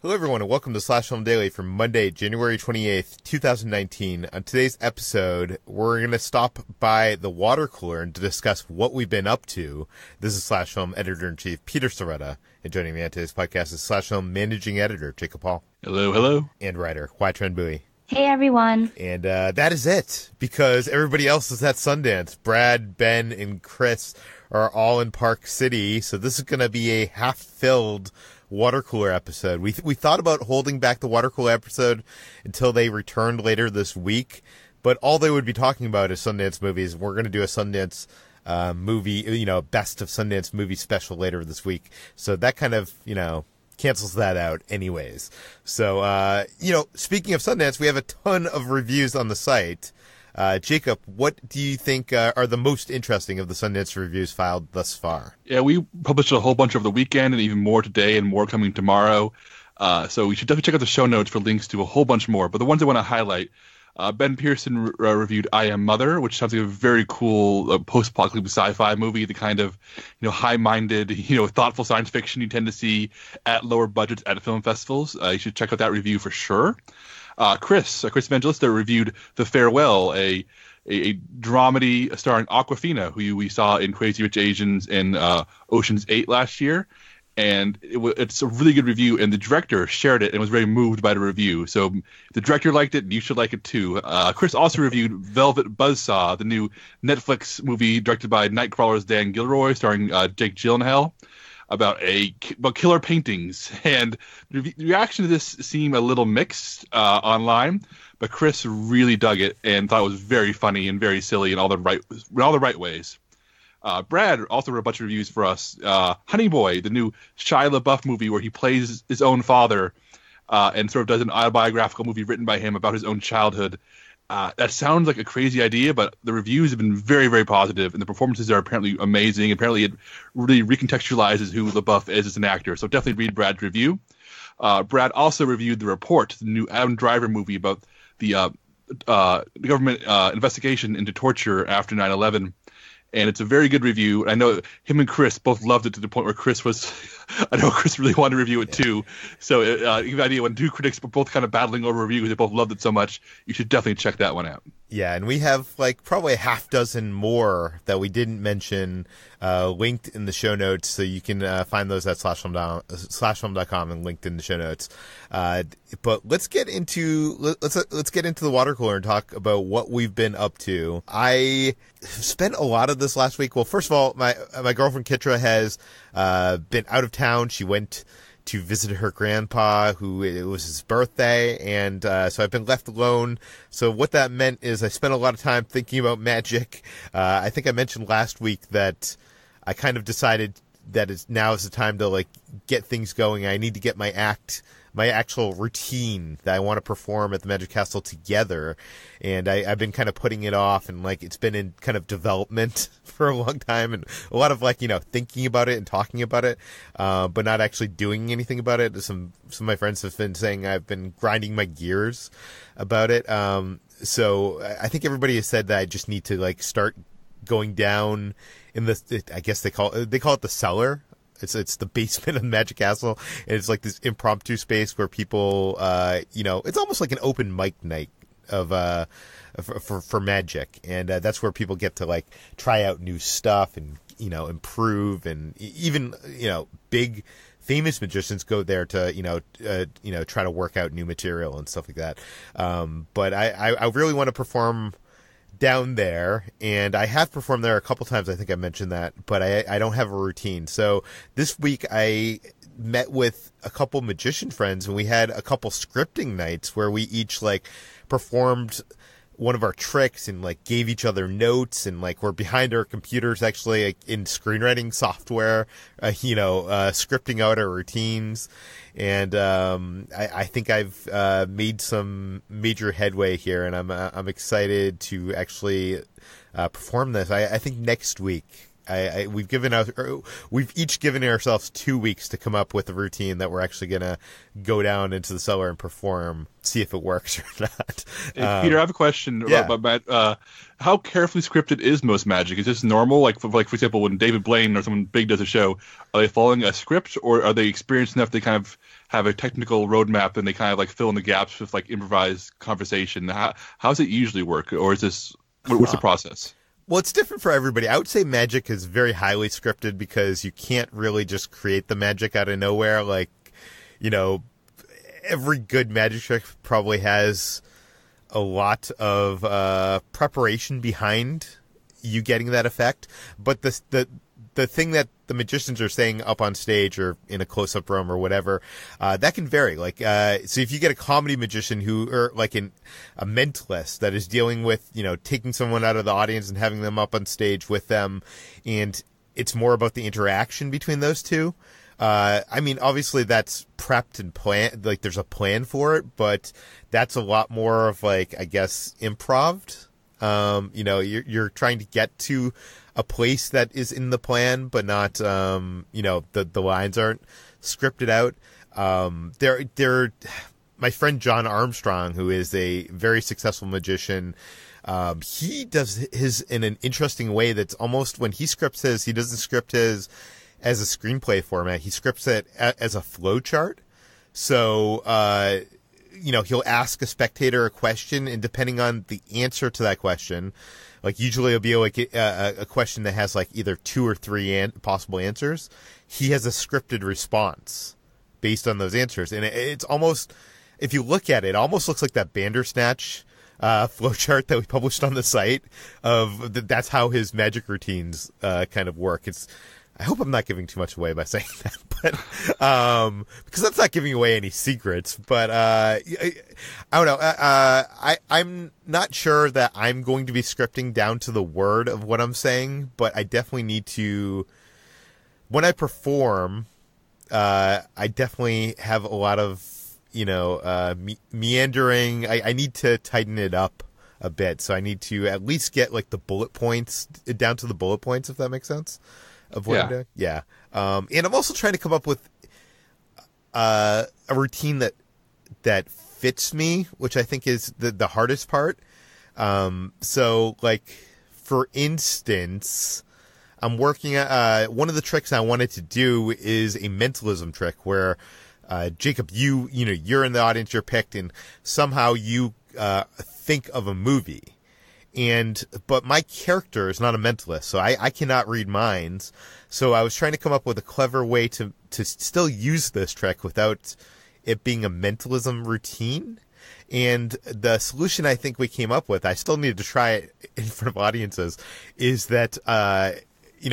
Hello everyone and welcome to Slash Film Daily for Monday, January 28th, 2019. On today's episode, we're going to stop by the water cooler and to discuss what we've been up to. This is Slash Film Editor-in-Chief Peter Sciretta, and joining me on today's podcast is Slash Film Managing Editor Jacob Hall. Hello, hello. And writer Hoai-Tran Bui. Hey everyone. And that is it, because everybody else is at Sundance. Brad, Ben, and Chris are all in Park City, so this is going to be a half-filled water cooler episode. We thought about holding back the water cooler episode until they returned later this week, but all they would be talking about is Sundance movies. We're going to do a Sundance movie, best of Sundance movie special later this week. So that kind of, cancels that out anyways. So, speaking of Sundance, we have a ton of reviews on the site. Jacob, what do you think are the most interesting of the Sundance reviews filed thus far? Yeah, we published a whole bunch over the weekend and even more today and more coming tomorrow. So we should definitely check out the show notes for links to a whole bunch more. But the ones I want to highlight, Ben Pearson reviewed I Am Mother, which sounds like a very cool post-apocalyptic sci-fi movie, the kind of high-minded, thoughtful science fiction you tend to see at lower budgets at film festivals. You should check out that review for sure. Chris Evangelista reviewed The Farewell, a dramedy starring Awkwafina, who we saw in Crazy Rich Asians and Ocean's 8 last year. And it's a really good review, and the director shared it and was very moved by the review. So the director liked it, and you should like it too. Chris also reviewed Velvet Buzzsaw, the new Netflix movie directed by Nightcrawler's Dan Gilroy, starring Jake Gyllenhaal, about killer paintings. And the reaction to this seemed a little mixed online, but Chris really dug it and thought it was very funny and very silly in all the right ways. Brad also wrote a bunch of reviews for us. Honey Boy, the new Shia LaBeouf movie where he plays his own father and sort of does an autobiographical movie written by him about his own childhood. That sounds like a crazy idea, but the reviews have been very, very positive, and the performances are apparently amazing. Apparently, it really recontextualizes who LaBeouf is as an actor. So definitely read Brad's review. Brad also reviewed The Report, the new Adam Driver movie about the government investigation into torture after 9/11. And it's a very good review. I know him and Chris both loved it to the point where Chris really wanted to review it too. So you have an idea when two critics were both kind of battling over reviews, they both loved it so much. You should definitely check that one out. Yeah, and we have probably a half dozen more that we didn't mention linked in the show notes, so you can find those at slashfilm.com and linked in the show notes. But let's get into the water cooler and talk about what we've been up to. I spent a lot of this last week. Well, first of all, my girlfriend Kitra has been out of town. She went to visit her grandpa, who it was his birthday, and so I've been left alone. So what that meant is I spent a lot of time thinking about magic. I think I mentioned last week that I kind of decided that now is the time to get things going. I need to get my actual routine that I want to perform at the Magic Castle together, and I've been kind of putting it off, and it's been in kind of development for a long time, and a lot of thinking about it and talking about it, but not actually doing anything about it. Some of my friends have been saying I've been grinding my gears about it. So I think everybody has said that I just need to start going down in I guess they call it the cellar. It's the basement of the Magic Castle, and it's this impromptu space where people, it's almost like an open mic night of for magic, and that's where people get to try out new stuff and improve, and even big famous magicians go there to try to work out new material and stuff like that. But I really want to perform down there, and I have performed there a couple times. I think I mentioned that, but I don't have a routine. So this week I met with a couple magician friends, and we had a couple scripting nights where we each performed one of our tricks and gave each other notes, and we're behind our computers actually in screenwriting software, scripting out our routines. And I think I've made some major headway here, and I'm excited to actually perform this. I think next week. We've each given ourselves 2 weeks to come up with a routine that we're actually gonna go down into the cellar and perform, see if it works or not. Hey, Peter, I have a question about how carefully scripted is most magic? Is this normal? For example, when David Blaine or someone big does a show, are they following a script, or are they experienced enough they kind of have a technical roadmap and they kind of like fill in the gaps with like improvised conversation. How's it usually work, or is this what's the process? Well, it's different for everybody. I would say magic is very highly scripted because you can't really just create the magic out of nowhere. Like, every good magic trick probably has a lot of preparation behind you getting that effect. But the thing that the magicians are saying up on stage or in a close-up room or whatever, that can vary. Like, so if you get a comedy magician or like a mentalist that is dealing with, taking someone out of the audience and having them up on stage with them, and it's more about the interaction between those two. Obviously that's prepped and planned, like there's a plan for it, but that's a lot more of like, I guess, improv'd. You're trying to get to a place that is in the plan, but not, the lines aren't scripted out. My friend John Armstrong, who is a very successful magician, he does his in an interesting way that's almost, when he scripts his, he doesn't script his as a screenplay format. He scripts it as a flow chart. So, he'll ask a spectator a question, and depending on the answer to that question, like usually it'll be like a question that has like either 2 or 3 possible answers. He has a scripted response based on those answers. And it's almost, if you look at it, it almost looks like that Bandersnatch flowchart that we published on the site of that's how his magic routines kind of work. I hope I'm not giving too much away by saying that, but because that's not giving away any secrets. But I don't know. I'm not sure that I'm going to be scripting down to the word of what I'm saying, but I definitely need to. When I perform, I definitely have a lot of meandering. I need to tighten it up a bit, so I need to at least get like the bullet points down to the bullet points, if that makes sense. Of what I'm doing. Yeah. And I'm also trying to come up with a routine that fits me, which I think is the hardest part. So, like, for instance, I'm working at one of the tricks I wanted to do is a mentalism trick where, Jacob, you're in the audience, you're picked, and somehow you think of a movie. But my character is not a mentalist, so I cannot read minds. So I was trying to come up with a clever way to still use this trick without it being a mentalism routine. And the solution I think we came up with, I still needed to try it in front of audiences, is that,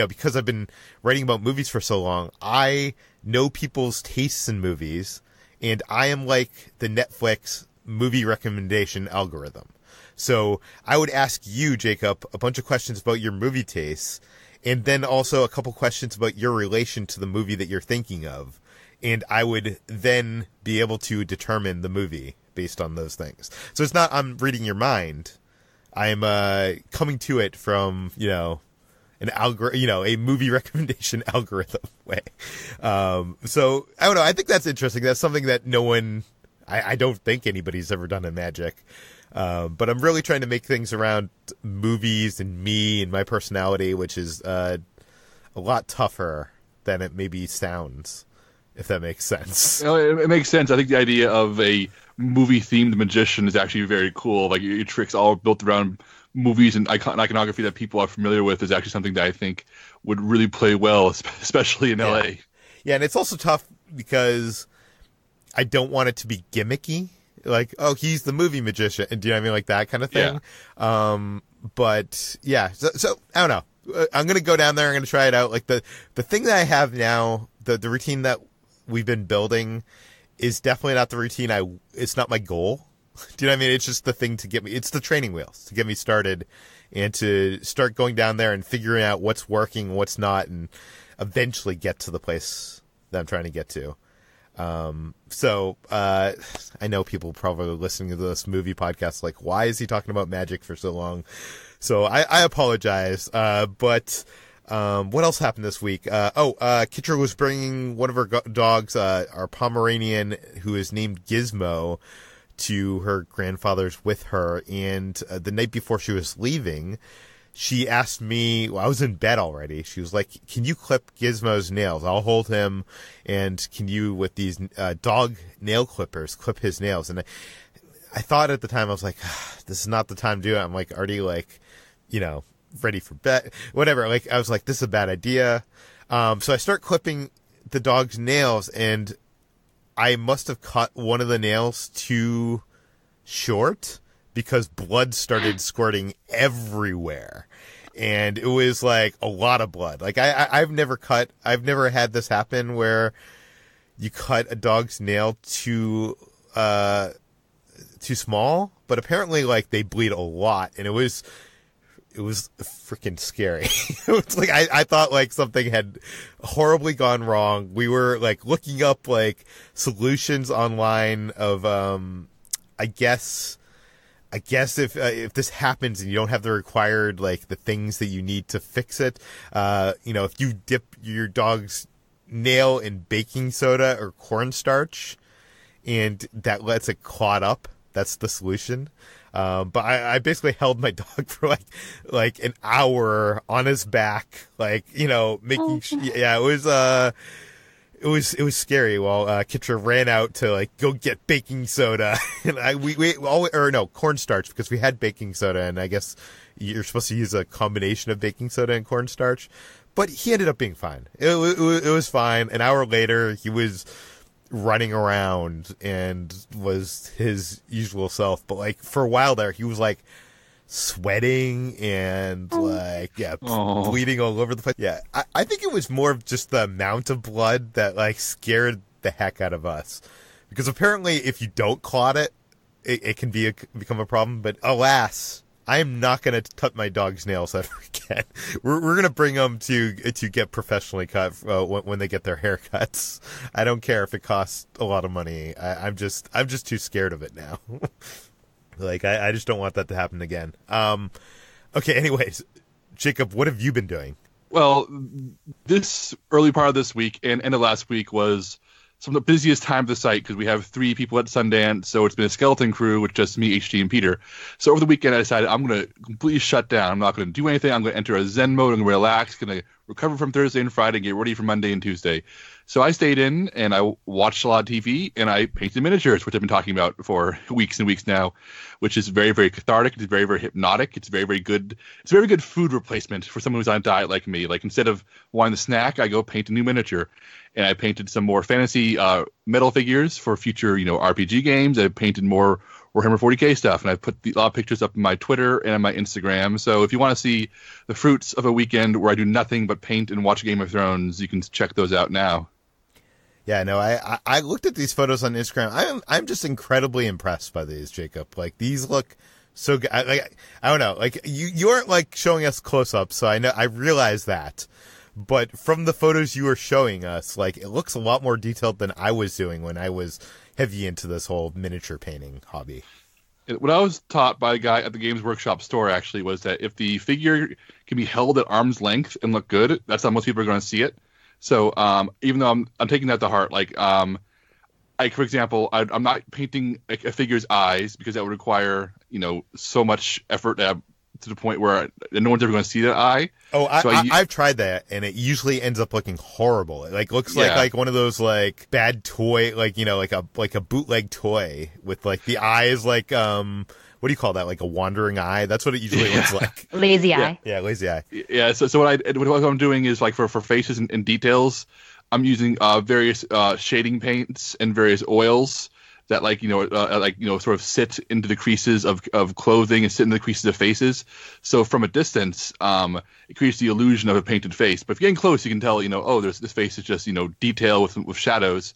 because I've been writing about movies for so long, I know people's tastes in movies, and I am like the Netflix movie recommendation algorithm. So I would ask you, Jacob, a bunch of questions about your movie tastes, and then also a couple questions about your relation to the movie that you're thinking of. And I would then be able to determine the movie based on those things. So it's not I'm reading your mind. I'm coming to it from, a movie recommendation algorithm way. So I don't know. I think that's interesting. That's something that I don't think anybody's ever done in magic. But I'm really trying to make things around movies and me and my personality, which is a lot tougher than it maybe sounds, if that makes sense. It makes sense. I think the idea of a movie-themed magician is actually very cool. Like your tricks all built around movies and iconography that people are familiar with is actually something that I think would really play well, especially in LA. Yeah, and it's also tough because I don't want it to be gimmicky. Like, oh, he's the movie magician. Do you know what I mean? Like that kind of thing. Yeah. But yeah, so I don't know. I'm going to go down there. I'm going to try it out. Like the thing that I have now, the routine that we've been building is definitely not the routine. It's not my goal. Do you know what I mean? It's just the thing to get me, it's the training wheels to get me started and to start going down there and figuring out what's working, what's not, and eventually get to the place that I'm trying to get to. So I know people probably listening to this movie podcast like, why is he talking about magic for so long? So I apologize. But what else happened this week? Kitra was bringing one of her dogs, our Pomeranian, who is named Gizmo, to her grandfather's with her. And the night before she was leaving, she asked me, well, I was in bed already. She was like, can you clip Gizmo's nails? I'll hold him, and can you, with these dog nail clippers, clip his nails? And I thought at the time, I was like, this is not the time to do it. I'm like already like, ready for bed, whatever. Like, I was like, this is a bad idea. So I start clipping the dog's nails, and I must have cut one of the nails too short because blood started squirting everywhere. And it was like a lot of blood. Like I've never had this happen where you cut a dog's nail too small, but apparently like they bleed a lot, and it was freaking scary. It was like, I thought like something had horribly gone wrong. We were like looking up like solutions online of, I guess if this happens and you don't have the required, like the things that you need to fix it, if you dip your dog's nail in baking soda or cornstarch and that lets it clot up, that's the solution. But I basically held my dog for like an hour on his back, like, making it was scary while Kitra ran out to like go get baking soda, and cornstarch, because we had baking soda, and I guess you're supposed to use a combination of baking soda and cornstarch, but he ended up being fine. It was fine. An hour later, he was running around and was his usual self, but like for a while there, he was like sweating and bleeding all over the place. Yeah, I think it was more of just the amount of blood that like scared the heck out of us, because apparently if you don't clot it can become a problem. But alas, I am not going to cut my dog's nails ever again. We're going to bring them to get professionally cut when they get their haircuts. I don't care if it costs a lot of money. I'm just too scared of it now. Like, I just don't want that to happen again. Okay, anyways, Jacob, what have you been doing? Well, this early part of this week and end of last week was some of the busiest time of the site, because we have 3 people at Sundance, so it's been a skeleton crew with just me, HG, and Peter. So over the weekend, I decided I'm going to completely shut down. I'm not going to do anything. I'm going to enter a Zen mode. I'm going to relax, going to recover from Thursday and Friday, and get ready for Monday and Tuesday. So I stayed in, and I watched a lot of TV, and I painted miniatures, which I've been talking about for weeks and weeks now, which is very, very cathartic. It's very, very hypnotic. It's very, very good. It's a very good food replacement for someone who's on a diet like me. Like, instead of wanting the snack, I go paint a new miniature. And I painted some more fantasy metal figures for future, RPG games. I painted more Warhammer 40K stuff, and I put a lot of pictures up on my Twitter and on my Instagram. So if you want to see the fruits of a weekend where I do nothing but paint and watch Game of Thrones, you can check those out now. Yeah, no, I looked at these photos on Instagram. I'm just incredibly impressed by these, Jacob. Like, these look so good. I don't know. Like, you aren't like showing us close ups, so I realize that. But from the photos you were showing us, like, it looks a lot more detailed than I was doing when I was heavy into this whole miniature painting hobby. What I was taught by a guy at the Games Workshop store, actually, was that if the figure can be held at arm's length and look good, that's how most people are going to see it. So even though I'm taking that to heart, like, for example, I'm not painting a figure's eyes, because that would require, so much effort to the point where no one's ever going to see that eye. Oh, I've tried that, and it usually ends up looking horrible. It like looks like one of those like bad toy, like like a bootleg toy with like the eyes like what do you call that? Like a wandering eye. That's what it usually looks like. Lazy eye. Yeah, lazy eye. Yeah. So what I'm doing is, like, for faces and details, I'm using various shading paints and various oils that sort of sit into the creases of clothing and sit into the creases of faces. So from a distance, it creates the illusion of a painted face. But if you're getting close, you can tell, this face is just, detail with shadows.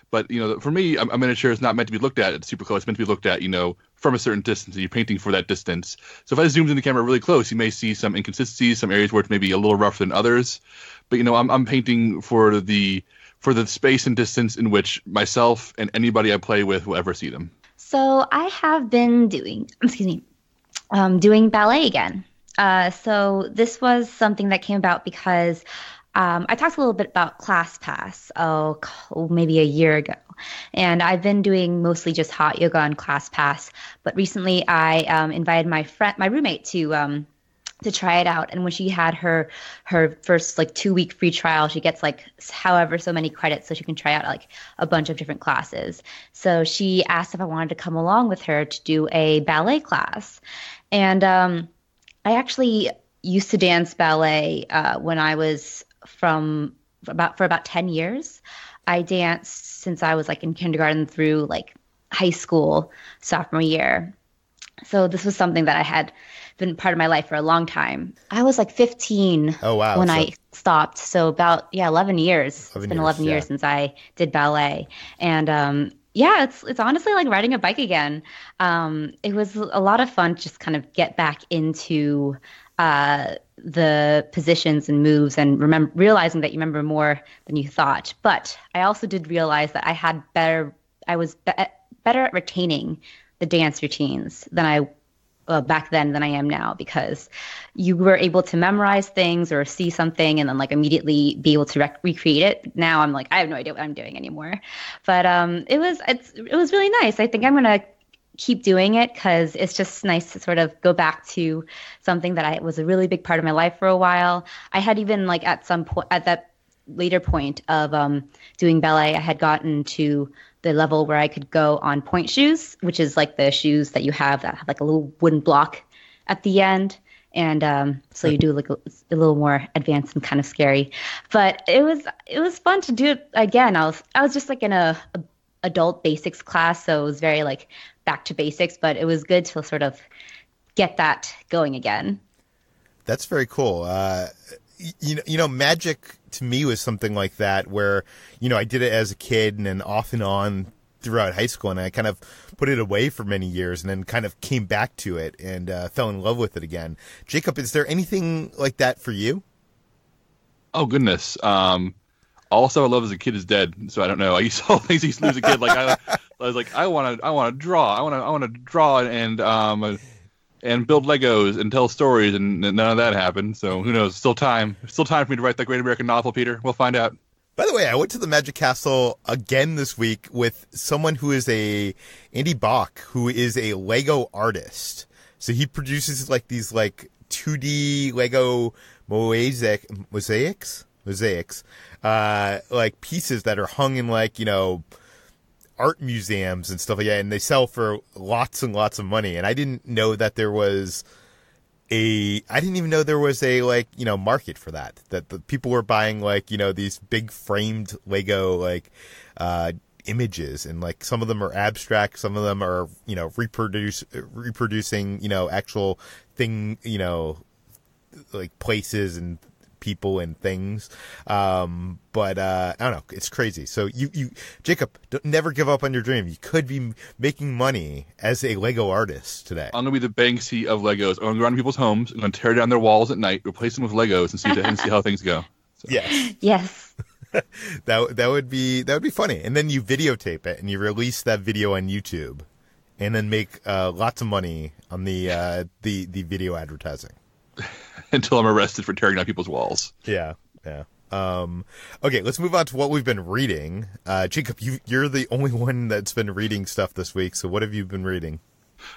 But, for me, a miniature is not meant to be looked at super close. It's meant to be looked at, from a certain distance, and you're painting for that distance. So if I zoomed in the camera really close, you may see some inconsistencies, some areas where it's maybe a little rougher than others. But, I'm painting for the space and distance in which myself and anybody I play with will ever see them. So I have been doing ballet again. So this was something that came about because I talked a little bit about ClassPass, maybe a year ago. And I've been doing mostly just hot yoga on ClassPass. But recently I invited my roommate to to try it out. And when she had her first like 2-week free trial, she gets like however so many credits so she can try out like a bunch of different classes. So she asked if I wanted to come along with her to do a ballet class. And I actually used to dance ballet when I was for about 10 years. I danced since I was like in kindergarten through like high school sophomore year. So this was something that I had been part of my life for a long time. I was like 15 when I stopped. So about 11 years. It's been 11 years since I did ballet. And it's honestly like riding a bike again. It was a lot of fun to just kind of get back into the positions and moves and realizing that you remember more than you thought. But I also did realize that I was better at retaining the dance routines than I back then than I am now, because you were able to memorize things or see something and then like immediately be able to recreate it. Now I'm like, I have no idea what I'm doing anymore. But it was really nice. I think I'm gonna keep doing it because it's just nice to sort of go back to something that was a really big part of my life for a while. I had even like at that later point of doing ballet, I had gotten to the level where I could go on point shoes, which is like the shoes that you have that have like a little wooden block at the end. And so you do like a little more advanced and kind of scary. But it was fun to do it again. I was just like in a adult basics class, so it was very like back to basics, but it was good to sort of get that going again. That's very cool. Magic to me was something like that where, I did it as a kid and then off and on throughout high school, and I kind of put it away for many years and then kind of came back to it and fell in love with it again. Jacob, is there anything like that for you? Oh, goodness. Also, I love as a kid is dead, so I don't know. I used to all things I used to do as a kid. Like I was like, I want to draw. I want to draw and build Legos and tell stories, and none of that happened. So who knows? Still time for me to write that great American novel, Peter. We'll find out. By the way, I went to the Magic Castle again this week with someone who is Andy Bach, who is a Lego artist. So he produces like these like 2D Lego mosaics, like pieces that are hung in like, art museums and stuff like that, and they sell for lots and lots of money. And I didn't know that there was I didn't even know there was a like, market for that the people were buying like, these big framed Lego like images, and like some of them are abstract, some of them are, reproducing, actual thing, like places and people and things. But I don't know, it's crazy. So you Jacob, never give up on your dream. You could be making money as a Lego artist today. I'm gonna be the Banksy of Legos. I'm gonna go around people's homes. I'm gonna tear down their walls at night, replace them with Legos, and see how things go. So. Yes. that would be funny. And then you videotape it and you release that video on YouTube, and then make lots of money on the video advertising. Until I'm arrested for tearing down people's walls. Yeah. Okay, let's move on to what we've been reading. Jacob, you're the only one that's been reading stuff this week, so what have you been reading?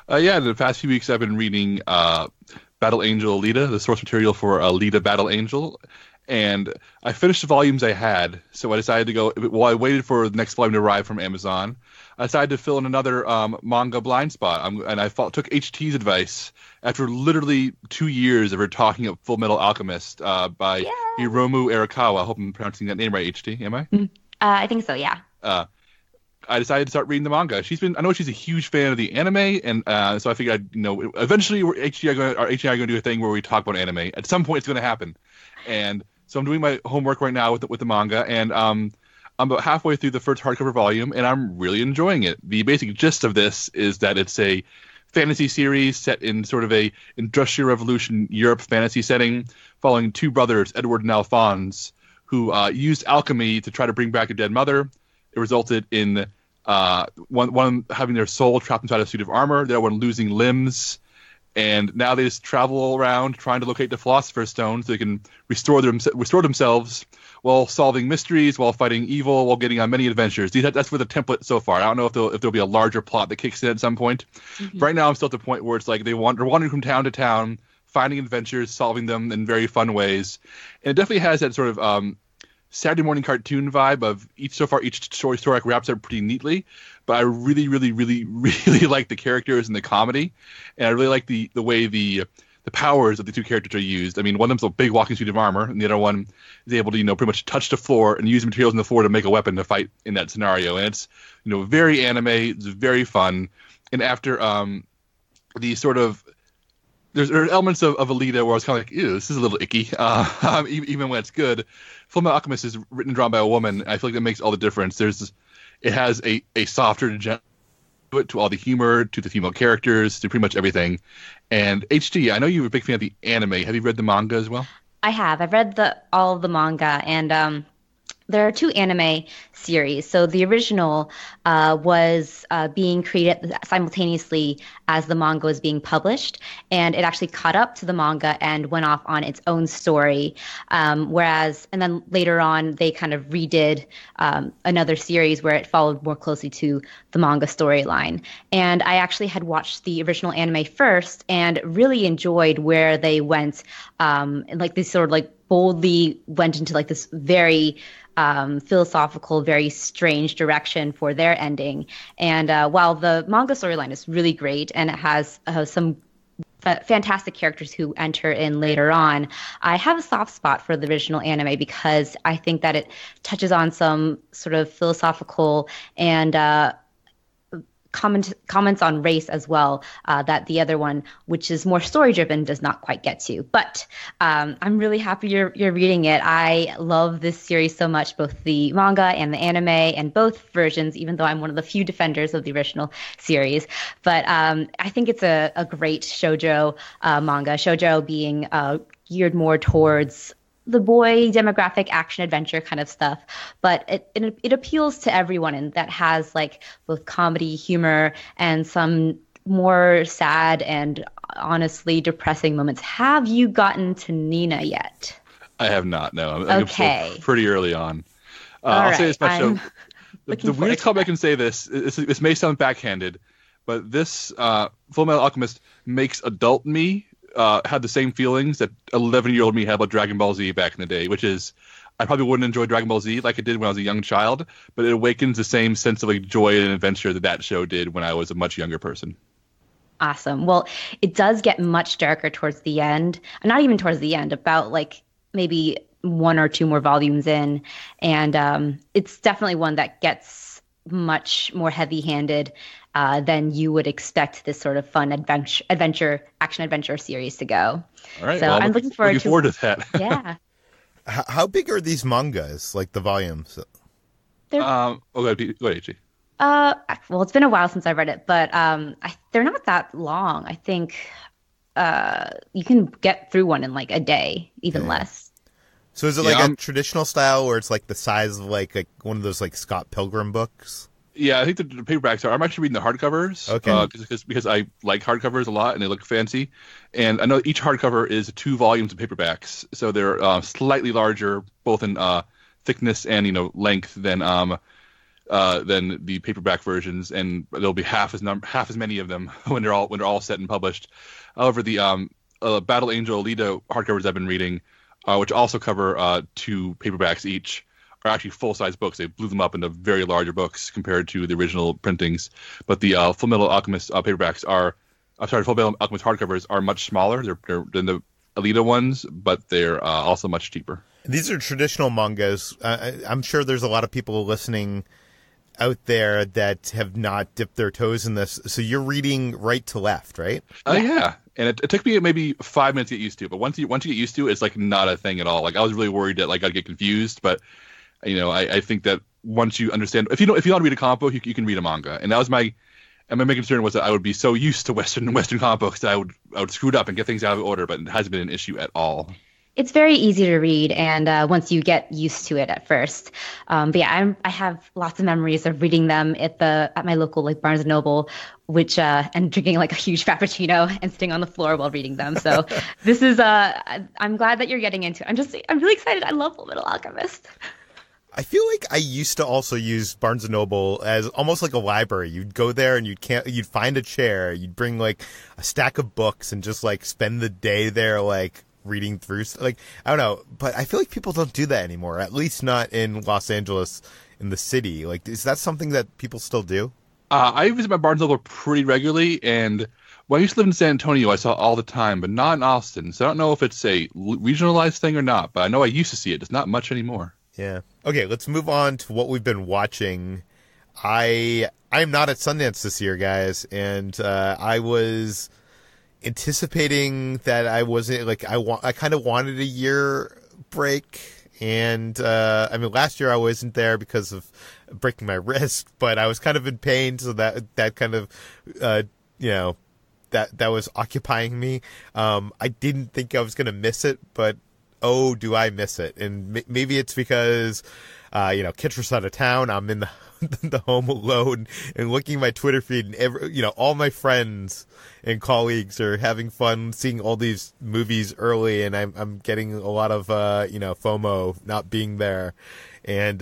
The past few weeks I've been reading Battle Angel Alita, the source material for Alita Battle Angel, and I finished the volumes I had, so I decided to go, while I waited for the next volume to arrive from Amazon, I decided to fill in another manga blind spot, and I took HT's advice after literally 2 years of her talking up Fullmetal Alchemist by Hiromu Arakawa. I hope I'm pronouncing that name right, HT, am I? I think so, yeah. I decided to start reading the manga. I know she's a huge fan of the anime, and so I figured eventually HT and I are going to do a thing where we talk about anime. At some point it's going to happen. And so I'm doing my homework right now with the manga, and I'm about halfway through the first hardcover volume, and I'm really enjoying it. The basic gist of this is that it's a fantasy series set in sort of a Industrial Revolution Europe fantasy setting, following two brothers, Edward and Alphonse, who used alchemy to try to bring back a dead mother. It resulted in one having their soul trapped inside a suit of armor, the other one losing limbs, and now they just travel around trying to locate the Philosopher's Stone so they can restore themselves while solving mysteries, while fighting evil, while getting on many adventures. That's for the template so far. I don't know if there'll be a larger plot that kicks in at some point. Mm-hmm. Right now, I'm still at the point where it's like they're wandering from town to town, finding adventures, solving them in very fun ways. And it definitely has that sort of Saturday morning cartoon vibe of each story arc wraps up pretty neatly. But I really, really, really, really like the characters and the comedy. And I really like the way the powers of the two characters are used. I mean, one of them's a big walking suit of armor, and the other one is able to, pretty much touch the floor and use materials on the floor to make a weapon to fight in that scenario. And it's, very anime. It's very fun. And after the sort of there are elements of Alita where I was kind of like, ew, this is a little icky, even when it's good. Fullmetal Alchemist is written and drawn by a woman, and I feel like that makes all the difference. It has a softer, gentle to all the humor, to the female characters, to pretty much everything. And HD, I know you were a big fan of the anime. Have you read the manga as well? I have. I've read all of the manga, and there are 2 anime series. So the original was being created simultaneously as the manga was being published, and it actually caught up to the manga and went off on its own story. And then later on, they kind of redid another series where it followed more closely to the manga storyline. And I actually had watched the original anime first and really enjoyed where they went, like they sort of like boldly went into like this very philosophical, very strange direction for their ending. And while the manga storyline is really great and it has some fantastic characters who enter in later on, I have a soft spot for the original anime because I think that it touches on some sort of philosophical and comments on race as well, that the other one, which is more story driven, does not quite get to. But I'm really happy you're reading it. I love this series so much, both the manga and the anime, and both versions, even though I'm one of the few defenders of the original series. But I think it's a great shoujo manga, shoujo being geared more towards the boy demographic, action adventure kind of stuff, but it appeals to everyone, and that has like both comedy, humor, and some more sad and honestly depressing moments. Have you gotten to Nina yet? I have not. No, I'm okay. Pretty early on. I'll say this much. The weirdest comment I can say this may sound backhanded, but this Fullmetal Alchemist makes adult me had the same feelings that 11-year-old me had about Dragon Ball Z back in the day, which is I probably wouldn't enjoy Dragon Ball Z like it did when I was a young child, but it awakens the same sense of like joy and adventure that show did when I was a much younger person. Awesome. Well, it does get much darker towards the end. Not even towards the end, about like maybe 1 or 2 more volumes in, and it's definitely one that gets much more heavy-handed than you would expect this sort of fun action adventure series to go. All right, so well, I'm looking forward to that. Yeah. How big are these mangas, like the volumes? They're, go ahead, H. well, it's been a while since I've read it, but they're not that long. I think you can get through one in like a day, even less. So is it like a traditional style where it's like the size of like one of those like Scott Pilgrim books? Yeah, I think the paperbacks are. I'm actually reading the hardcovers. Okay. Because I like hardcovers a lot and they look fancy. And I know each hardcover is 2 volumes of paperbacks, so they're slightly larger, both in thickness and length than the paperback versions, and there'll be half as many of them when they're all set and published. However, the Battle Angel Alita hardcovers I've been reading, which also cover 2 paperbacks each, are actually full-size books. They blew them up into very larger books compared to the original printings. But the Fullmetal Alchemist paperbacks Fullmetal Alchemist hardcovers are much smaller than the Alita ones, but they're also much cheaper. These are traditional mangas. I'm sure there's a lot of people listening out there that have not dipped their toes in this. So you're reading right to left, right? Yeah. And it took me maybe 5 minutes to get used to, but once you get used to it, it's like not a thing at all. Like I was really worried that like I'd get confused, but I think that once you understand, if you know how to read a comic book, you can read a manga. And that was my main concern, was that I would be so used to Western comic books that I would screw it up and get things out of order, but it hasn't been an issue at all. It's very easy to read, and once you get used to it at first. But yeah, I have lots of memories of reading them at my local like Barnes & Noble, which and drinking like a huge frappuccino and sitting on the floor while reading them. So this is I'm glad that you're getting into it. I'm really excited. I love Fullmetal Alchemist. I feel like I used to also use Barnes & Noble as almost like a library. You'd go there and you'd find a chair, you'd bring like a stack of books and just like spend the day there like reading through. Like, I don't know, but I feel like people don't do that anymore, at least not in Los Angeles, in the city. Like, is that something that people still do? I visit my Barnes & Noble pretty regularly, and when I used to live in San Antonio, I saw it all the time, but not in Austin. So I don't know if it's a regionalized thing or not, but I know I used to see it. It's not much anymore. Yeah. Okay, let's move on to what we've been watching. I am not at Sundance this year, guys, and I was anticipating that I wasn't like I kind of wanted a year break, and I mean last year I wasn't there because of breaking my wrist, but I was kind of in pain, so that kind of that was occupying me. I didn't think I was gonna miss it, but oh, do I miss it? And maybe it's because, Kitra's out of town. I'm in the home alone and looking at my Twitter feed, and all my friends and colleagues are having fun seeing all these movies early, and I'm getting a lot of FOMO not being there. And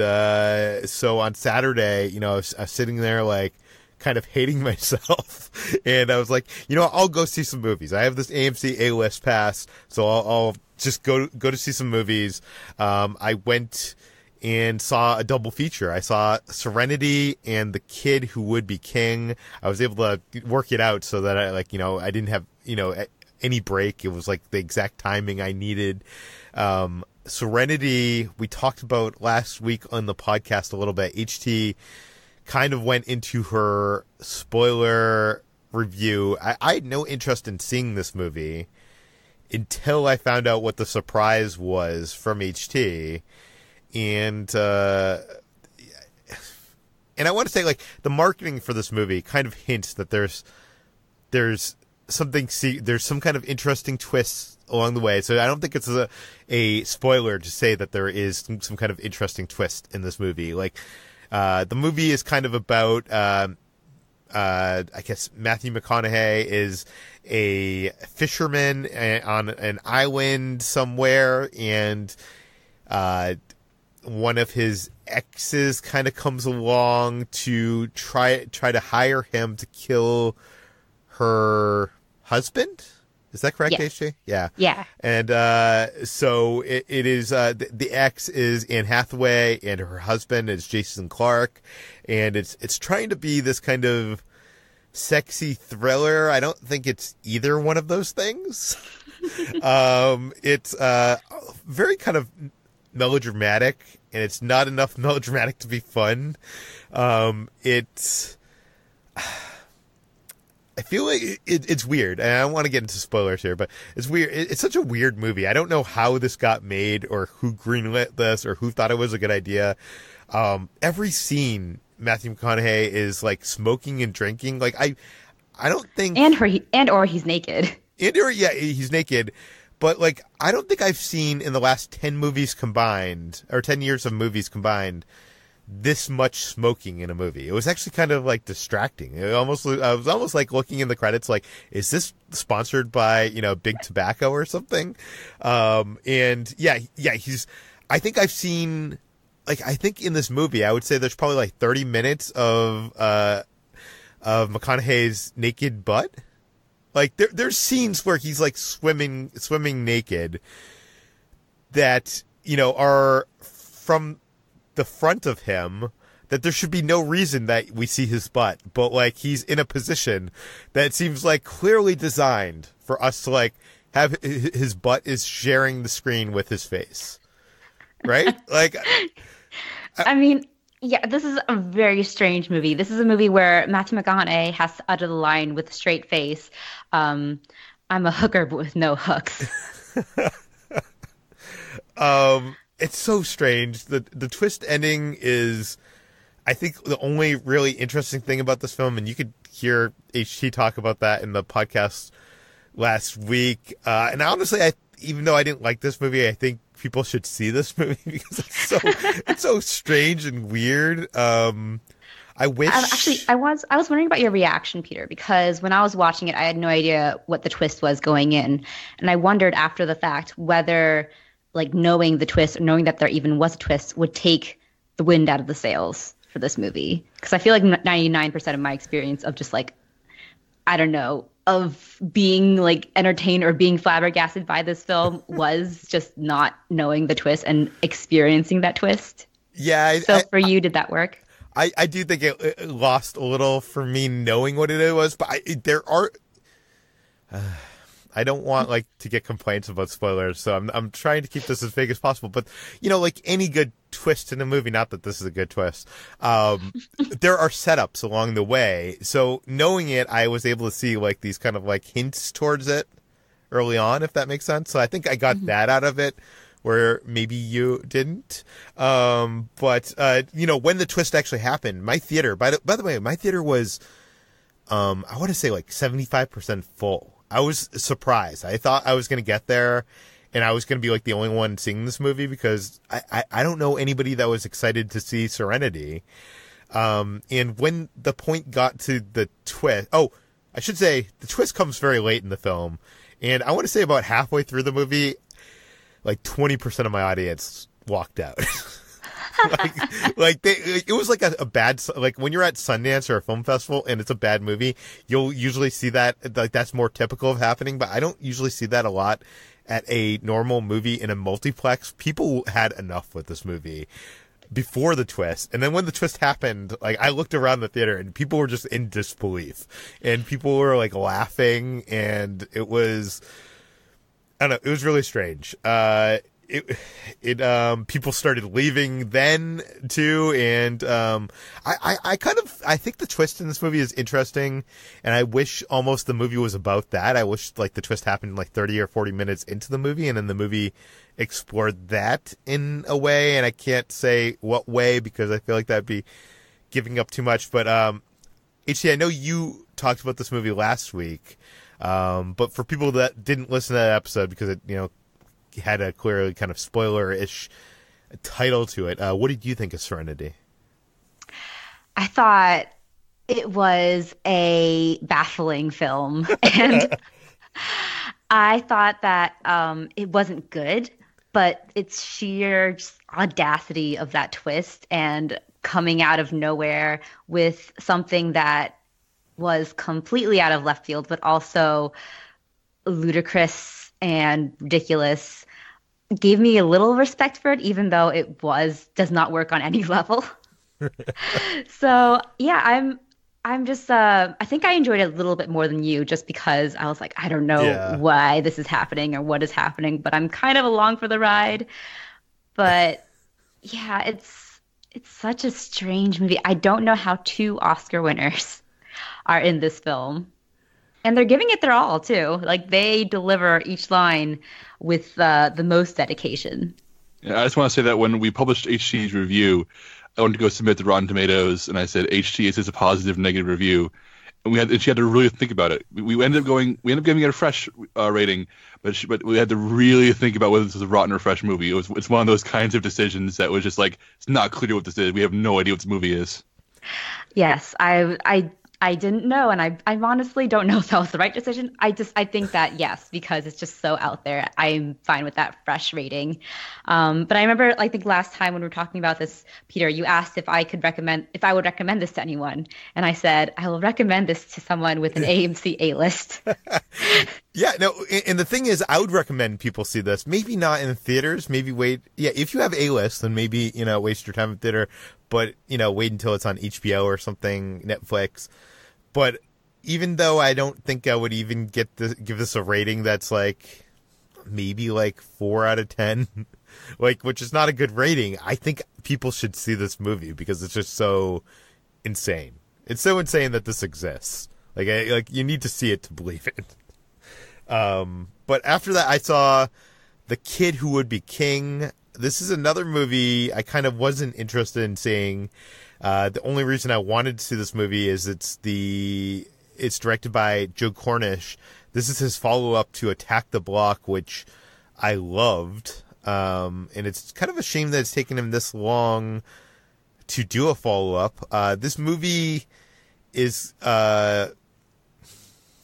so on Saturday, I was sitting there like kind of hating myself, and I was like, I'll go see some movies. I have this AMC A-list pass, so I'll just go to see some movies. I went and saw a double feature. I saw Serenity and The Kid Who Would Be King. I was able to work it out so that I didn't have any break. It was like the exact timing I needed. Serenity, we talked about last week on the podcast a little bit. HT kind of went into her spoiler review. I had no interest in seeing this movie until I found out what the surprise was from HT. And I want to say, like, the marketing for this movie kind of hints that there's some kind of interesting twist along the way. So I don't think it's a spoiler to say that there is some kind of interesting twist in this movie. Like, the movie is kind of about, I guess Matthew McConaughey is a fisherman on an island somewhere, and one of his exes kind of comes along to try to hire him to kill her husband. Is that correct, Yes. HJ? Yeah. Yeah. And so it is the ex is Anne Hathaway, and her husband is Jason Clarke, and it's trying to be this kind of sexy thriller. I don't think it's either one of those things. It's very kind of melodramatic, and it's not enough melodramatic to be fun. I feel like it's weird, and I don't want to get into spoilers here, but it's weird. It's such a weird movie. I don't know how this got made, or who greenlit this, or who thought it was a good idea. Every scene, Matthew McConaughey is like smoking and drinking. Like I don't think, or he's naked. He's naked. But like I don't think I've seen in the last 10 movies combined, or 10 years of movies combined, this much smoking in a movie. It was actually kind of like distracting. I was almost like looking in the credits, like, is this sponsored by, Big Tobacco or something? And yeah, I think I've seen, like, I think in this movie, I would say there's probably like 30 minutes of McConaughey's naked butt. Like there's scenes where he's like swimming naked that, are from the front of him, that there should be no reason that we see his butt, but like he's in a position that seems like clearly designed for us to like have his butt is sharing the screen with his face, right? Like, I mean, yeah, this is a very strange movie. This is a movie where Matthew McConaughey has to utter the line with a straight face, I'm a hooker but with no hooks. It's so strange. The twist ending is, I think, the only really interesting thing about this film, and you could hear HT talk about that in the podcast last week. And honestly, even though I didn't like this movie, I think people should see this movie because it's so strange and weird. I wish. Actually, I was wondering about your reaction, Peter, because when I was watching it, I had no idea what the twist was going in, and I wondered after the fact whether, like, knowing the twist or knowing that there even was a twist would take the wind out of the sails for this movie. Because I feel like 99% of my experience of just like, I don't know, of being like entertained or being flabbergasted by this film was just not knowing the twist and experiencing that twist. Yeah. So for you, did that work? I do think it lost a little for me knowing what it was, but there are. I don't want like to get complaints about spoilers, so I'm trying to keep this as vague as possible. But like any good twist in a movie, not that this is a good twist, there are setups along the way. So knowing it, I was able to see like these kind of like hints towards it early on, if that makes sense. So I think I got that out of it, where maybe you didn't. But when the twist actually happened, my theater, by the way, my theater was, I want to say like 75% full. I was surprised. I thought I was going to get there and I was going to be like the only one seeing this movie because I don't know anybody that was excited to see Serenity. And when the point got to the twist, I should say the twist comes very late in the film. And I want to say about halfway through the movie, like 20% of my audience walked out. It was like a bad, like when you're at Sundance or a film festival and it's a bad movie, you'll usually see that, like that's more typical of happening, but I don't usually see that a lot at a normal movie in a multiplex. People had enough with this movie before the twist. And then when the twist happened, like I looked around the theater and people were just in disbelief and people were like laughing and it was, I don't know, it was really strange. People started leaving then too, and I think the twist in this movie is interesting, and I wish almost the movie was about that. I wish like the twist happened like 30 or 40 minutes into the movie, and then the movie explored that in a way, and I can't say what way because I feel like that'd be giving up too much. But HC, I know you talked about this movie last week, but for people that didn't listen to that episode because it had a clearly kind of spoiler-ish title to it. What did you think of Serenity? I thought it was a baffling film. And I thought that it wasn't good, but it's sheer just audacity of that twist and coming out of nowhere with something that was completely out of left field, but also ludicrous and ridiculous. Gave me a little respect for it, even though it does not work on any level. So yeah, I'm just I think I enjoyed it a little bit more than you, just because I was like, I don't know why this is happening or what is happening, but I'm kind of along for the ride. But yeah, it's such a strange movie. I don't know how two Oscar winners are in this film. And they're giving it their all, too. Like, they deliver each line with the most dedication. Yeah, I just want to say that when we published HT's review, I wanted to go submit to Rotten Tomatoes, and I said, HT, is this a positive, negative review? And she had to really think about it. We ended up giving it a fresh rating, but we had to really think about whether this was a rotten or fresh movie. It's one of those kinds of decisions that was just like, it's not clear what this is. We have no idea what this movie is. Yes, I didn't know, and I honestly don't know if that was the right decision. I think that yes, because it's just so out there. I'm fine with that fresh rating. But I remember, I think last time when we were talking about this, Peter, you asked if I would recommend this to anyone, and I said I will recommend this to someone with an AMC A-list. Yeah, no, and the thing is, I would recommend people see this. Maybe not in theaters. Maybe wait. Yeah, if you have A-list, then maybe waste your time in theater. But wait until it's on HBO or something, Netflix. But even though I don't think I would even give this a rating that's like maybe like 4 out of 10, like, which is not a good rating, I think people should see this movie because it's just so insane. It's so insane that this exists. Like you need to see it to believe it. But after that, I saw The Kid Who Would Be King. This is another movie I kind of wasn't interested in seeing. The only reason I wanted to see this movie is it's directed by Joe Cornish. This is his follow-up to Attack the Block, which I loved. And it's kind of a shame that it's taken him this long to do a follow-up. This movie is, it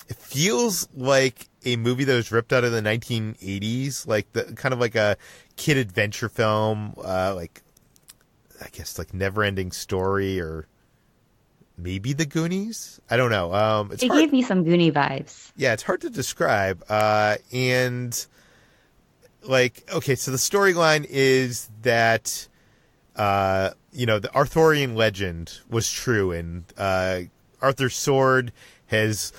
feels like a movie that was ripped out of the 1980s, like kind of like a kid adventure film, like I guess like Never-Ending Story or maybe The Goonies. I don't know. It gave me some Goonie vibes. Yeah, it's hard to describe. And like, okay, so the storyline is that the Arthurian legend was true, and Arthur's sword has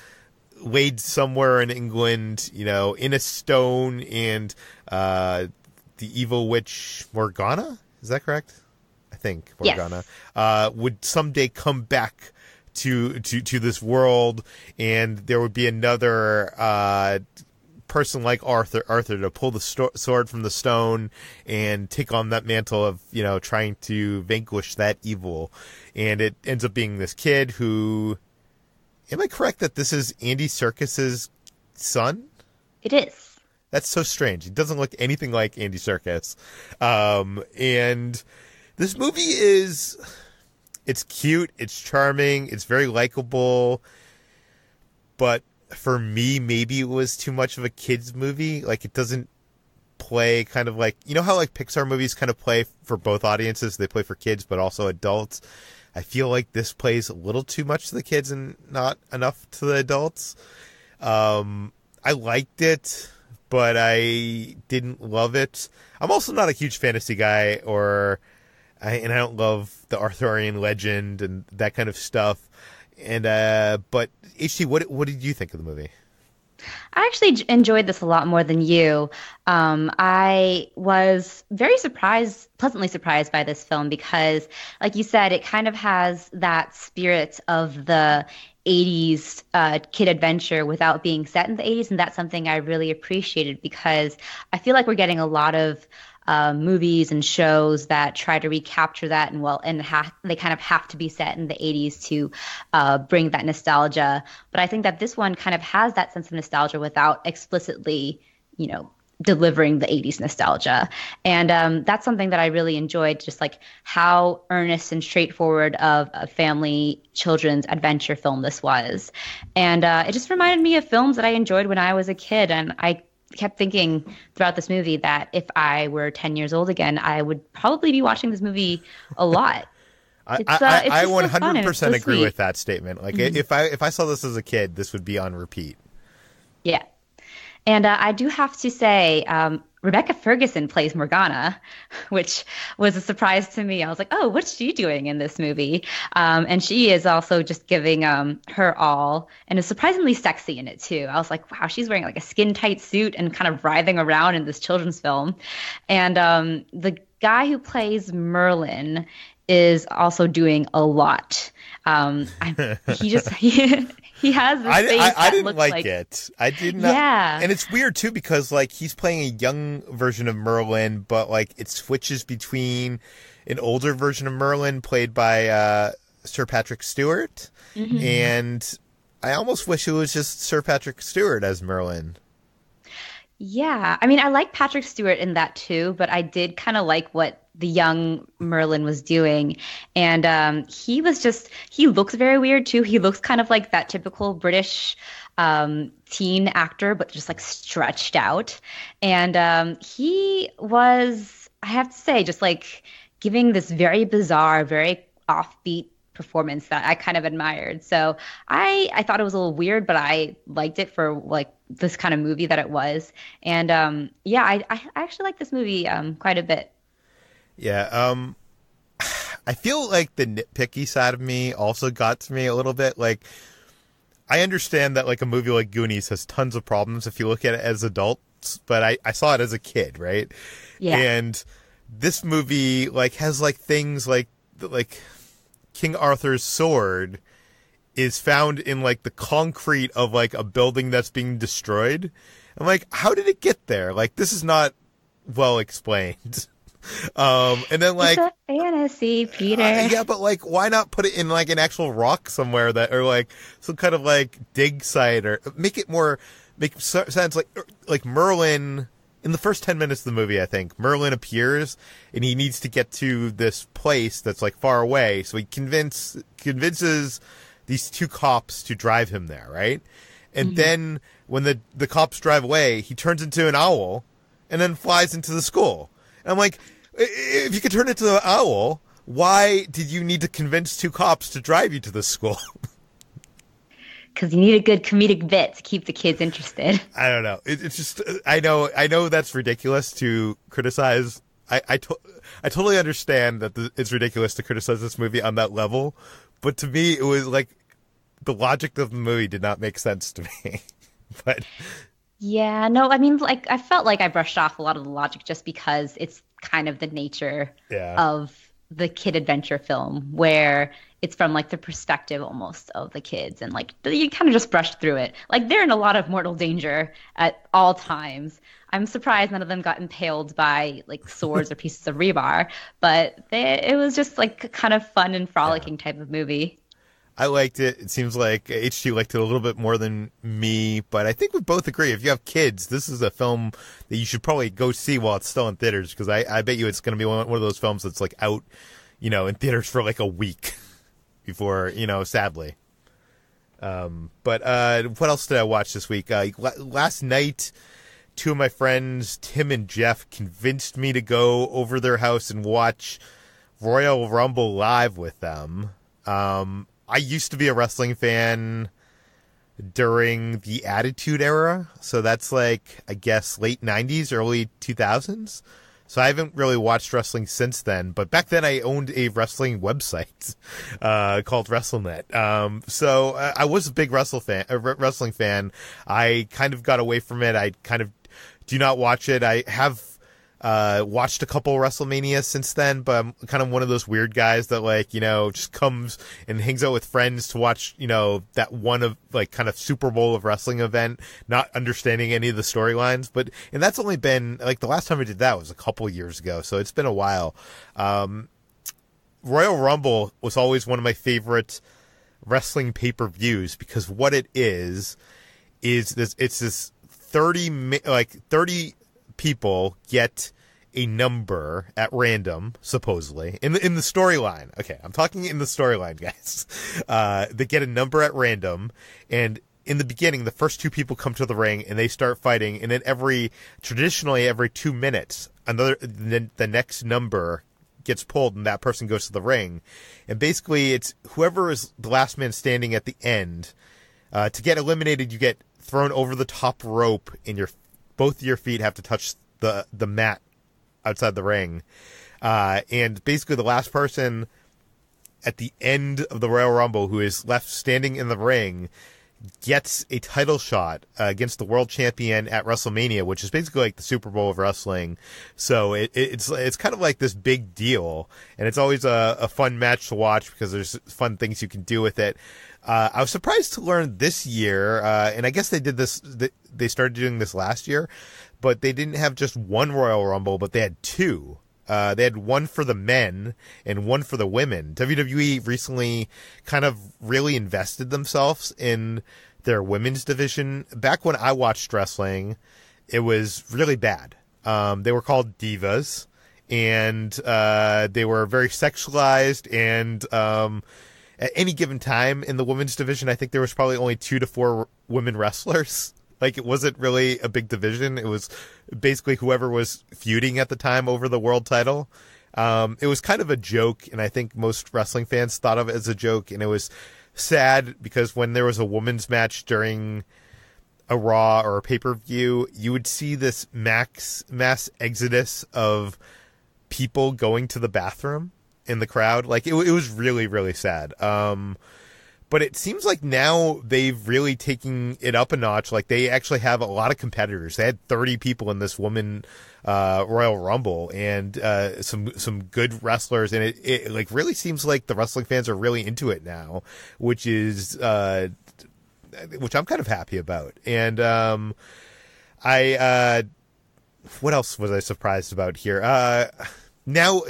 laid somewhere in England, in a stone, and the evil witch Morgana, is that correct? I think Morgana, yes. Would someday come back to this world, and there would be another person like Arthur to pull the sword from the stone and take on that mantle of trying to vanquish that evil. And it ends up being this kid who, am I correct that this is Andy Serkis's son? It is. That's so strange. He doesn't look anything like Andy Serkis. And this movie it's cute, it's charming, it's very likable, but for me, maybe it was too much of a kid's movie. Like, it doesn't play kind of like, how like Pixar movies kind of play for both audiences. They play for kids, but also adults. I feel like this plays a little too much to the kids and not enough to the adults. I liked it, but I didn't love it. I'm also not a huge fantasy guy, and I don't love the Arthurian legend and that kind of stuff. And but HT, what did you think of the movie? I actually enjoyed this a lot more than you. I was very pleasantly surprised by this film because, like you said, it kind of has that spirit of the 80s kid adventure without being set in the 80s. And that's something I really appreciated because I feel like we're getting a lot of movies and shows that try to recapture that, and they kind of have to be set in the 80s to bring that nostalgia. But I think that this one kind of has that sense of nostalgia without explicitly, delivering the 80s nostalgia. And that's something that I really enjoyed, just like how earnest and straightforward of a family children's adventure film this was. And it just reminded me of films that I enjoyed when I was a kid, and I kept thinking throughout this movie that if I were 10 years old again, I would probably be watching this movie a lot. I 100% agree with that statement. Like, if I saw this as a kid, this would be on repeat. Yeah. And I do have to say, Rebecca Ferguson plays Morgana, which was a surprise to me. I was like, oh, what's she doing in this movie? And she is also just giving her all, and is surprisingly sexy in it too. I was like, wow, she's wearing like a skin-tight suit and kind of writhing around in this children's film. And the guy who plays Merlin is also doing a lot. He has this face I that didn't looks like it. I did not. Yeah. And it's weird too because like he's playing a young version of Merlin, but like it switches between an older version of Merlin played by Sir Patrick Stewart, and I almost wish it was just Sir Patrick Stewart as Merlin. Yeah. I mean, I like Patrick Stewart in that too, but I did kind of like what the young Merlin was doing. And he looks very weird too. He looks kind of like that typical British teen actor, but just like stretched out. And he was, I have to say, just like giving this very bizarre, very offbeat performance that I kind of admired. So I thought it was a little weird, but I liked it for like this kind of movie that it was. And I actually like this movie quite a bit. Yeah, I feel like the nitpicky side of me also got to me a little bit. Like, I understand that like a movie like Goonies has tons of problems if you look at it as adults, but I saw it as a kid, right? Yeah. And this movie like has like things like King Arthur's sword is found in like the concrete of like a building that's being destroyed. I'm like, how did it get there? Like, this is not well explained. And then like it's a fantasy, Peter. Yeah, but like, why not put it in like an actual rock somewhere that, or like some kind of like dig site, or make sense. Like Merlin in the first 10 minutes of the movie, I think Merlin appears and he needs to get to this place that's like far away. So he convinces these two cops to drive him there, right? And then when the cops drive away, he turns into an owl and then flies into the school. And I'm like, if you could turn into an owl, why did you need to convince two cops to drive you to this school? Because you need a good comedic bit to keep the kids interested. I don't know. It's just I know that's ridiculous to criticize. I totally understand that it's ridiculous to criticize this movie on that level, but to me it was like the logic of the movie did not make sense to me. But yeah, no, I mean, like I felt like I brushed off a lot of the logic just because it's kind of the nature of the kid adventure film, where it's from like the perspective almost of the kids, and like you kind of just brushed through it. Like they're in a lot of mortal danger at all times. I'm surprised none of them got impaled by like swords or pieces of rebar, but it was just like kind of fun and frolicking type of movie. I liked it. It seems like HT liked it a little bit more than me, but I think we both agree. If you have kids, this is a film that you should probably go see while it's still in theaters, because I bet you it's going to be one of those films that's like out, in theaters for like a week before, sadly. But what else did I watch this week? Last night, two of my friends, Tim and Jeff, convinced me to go over their house and watch Royal Rumble live with them. I used to be a wrestling fan during the Attitude Era, so that's like, I guess, late 90s, early 2000s. So I haven't really watched wrestling since then, but back then I owned a wrestling website called WrestleNet. So I was a big wrestling fan. I kind of got away from it. I kind of do not watch it. I have watched a couple WrestleManias since then, but I'm kind of one of those weird guys that like, just comes and hangs out with friends to watch, that one of like kind of Super Bowl of wrestling event, not understanding any of the storylines. And that's only been like the last time I did that was a couple years ago. So it's been a while. Royal Rumble was always one of my favorite wrestling pay-per-views, because what it is this 30 people get a number at random, supposedly, in the storyline. Okay, I'm talking in the storyline, guys. They get a number at random, and in the beginning, the first two people come to the ring and they start fighting, and then traditionally every 2 minutes, the next number gets pulled and that person goes to the ring. And basically it's whoever is the last man standing at the end. To get eliminated, you get thrown over the top rope, and both of your feet have to touch the mat outside the ring. And basically the last person at the end of the Royal Rumble who is left standing in the ring gets a title shot against the world champion at WrestleMania, which is basically like the Super Bowl of wrestling. So it's kind of like this big deal, and it's always a fun match to watch because there's fun things you can do with it. I was surprised to learn this year, and I guess they did this, they started doing this last year, but they didn't have just one Royal Rumble, but they had two. They had one for the men and one for the women. WWE recently kind of really invested themselves in their women's division. Back when I watched wrestling, it was really bad. They were called divas, and they were very sexualized, and at any given time in the women's division, I think there was probably only 2 to 4 women wrestlers. Like, it wasn't really a big division. It was basically whoever was feuding at the time over the world title. It was kind of a joke, and I think most wrestling fans thought of it as a joke, and it was sad because when there was a women's match during a Raw or a pay-per-view, you would see this mass exodus of people going to the bathroom in the crowd. Like, it was really, really sad. But it seems like now they've really taken it up a notch. Like, they actually have a lot of competitors. They had 30 people in this women Royal Rumble, and some good wrestlers. And it like really seems like the wrestling fans are really into it now, which I'm kind of happy about. And what else was I surprised about here? Now,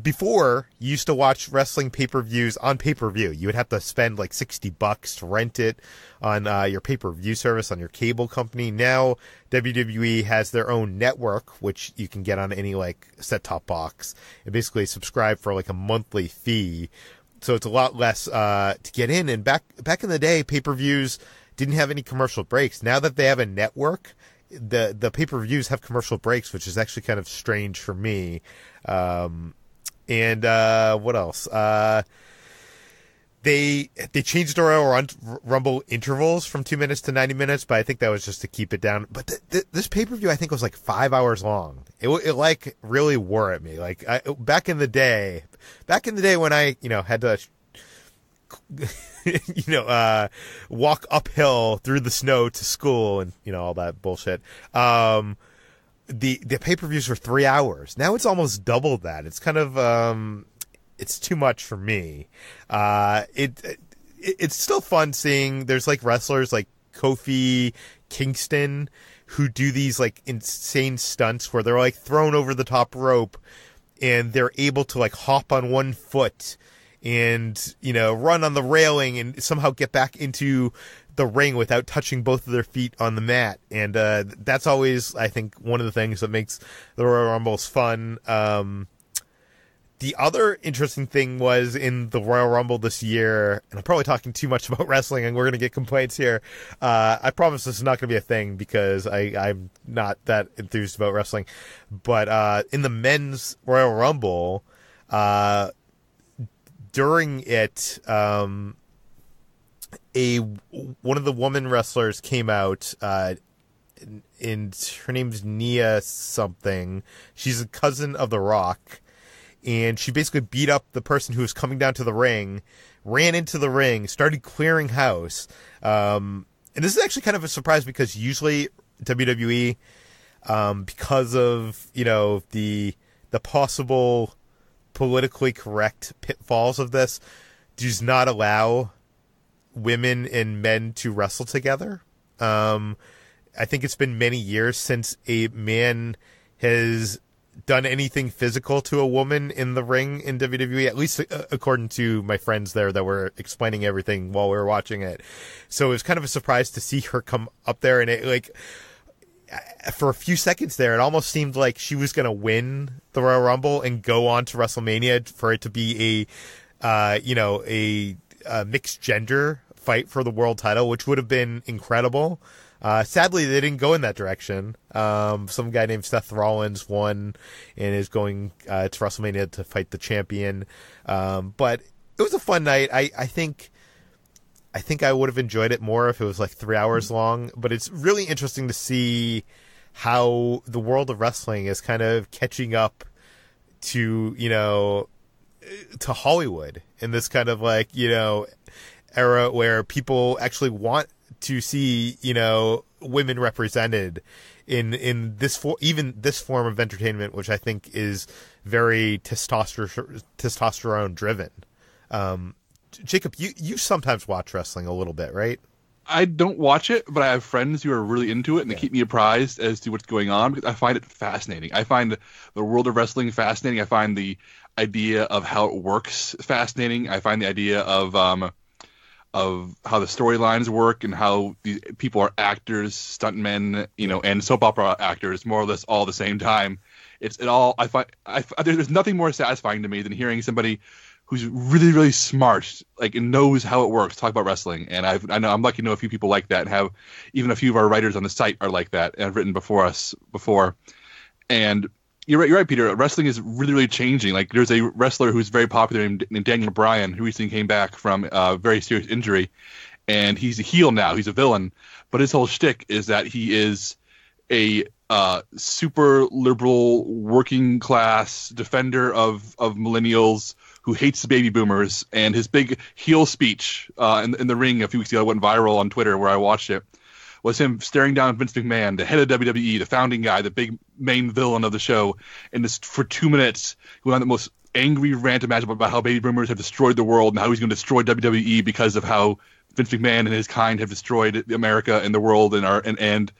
before, you used to watch wrestling pay-per-views on pay-per-view. You would have to spend like $60 to rent it on your pay-per-view service on your cable company. Now, WWE has their own network, which you can get on any like set-top box, and basically subscribe for like a monthly fee. So it's a lot less to get in. And back in the day, pay-per-views didn't have any commercial breaks. Now that they have a network, the pay-per-views have commercial breaks, which is actually kind of strange for me. And And what else? They changed the Royal Rumble intervals from 2 minutes to 90 minutes, but I think that was just to keep it down. But this pay-per-view, I think, was like 5 hours long. It like really wore at me. Like back in the day when I had to walk uphill through the snow to school and all that bullshit. The pay-per-views were 3 hours. Now it's almost double that. It's kind of it's too much for me. It's still fun seeing there's like wrestlers like Kofi Kingston who do these like insane stunts where they're like thrown over the top rope and they're able to like hop on one foot and run on the railing and somehow get back into the ring without touching both of their feet on the mat. And that's always, I think, one of the things that makes the Royal Rumbles fun. The other interesting thing was in the Royal Rumble this year, and I'm probably talking too much about wrestling and we're going to get complaints here. I promise this is not going to be a thing because I'm not that enthused about wrestling. But in the men's Royal Rumble, during it, one of the woman wrestlers came out, and her name's Nia something. She's a cousin of The Rock. And she basically beat up the person who was coming down to the ring, ran into the ring, started clearing house. And this is actually kind of a surprise because usually WWE, because of, the possible politically correct pitfalls of this, does not allow women and men to wrestle together. I think it's been many years since a man has done anything physical to a woman in the ring in WWE, at least according to my friends there that were explaining everything while we were watching it. So it was kind of a surprise to see her come up there, and it, like, for a few seconds there, it almost seemed like she was going to win the Royal Rumble and go on to WrestleMania for it to be a mixed gender fight for the world title, which would have been incredible. Sadly, they didn't go in that direction. Some guy named Seth Rollins won and is going to WrestleMania to fight the champion. But it was a fun night. I think I would have enjoyed it more if it was like 3 hours long. But it's really interesting to see how the world of wrestling is kind of catching up to to Hollywood in this kind of like era where people actually want to see, women represented in this even this form of entertainment, which I think is very testosterone driven. Jacob, you sometimes watch wrestling a little bit, right? I don't watch it, but I have friends who are really into it, and they keep me apprised as to what's going on because I find it fascinating. I find the world of wrestling fascinating. I find the idea of how it works fascinating. I find the idea of how the storylines work and how these people are actors, stuntmen, and soap opera actors, more or less all at the same time. There's nothing more satisfying to me than hearing somebody who's really, really smart, like, and knows how it works, talk about wrestling. And I know I'm lucky to know a few people like that, and have even a few of our writers on the site are like that and have written before. And you're right, Peter. Wrestling is really, really changing. Like, there's a wrestler who's very popular named Daniel Bryan who recently came back from a very serious injury, and he's a heel now. He's a villain, but his whole shtick is that he is a super liberal, working class defender of millennials who hates the baby boomers. And his big heel speech in the ring a few weeks ago went viral on Twitter, where I watched it, was him staring down Vince McMahon, the head of WWE, the founding guy, the big main villain of the show. And just for 2 minutes, he went on the most angry rant imaginable about how baby boomers have destroyed the world and how he's going to destroy WWE because of how Vince McMahon and his kind have destroyed America and the world and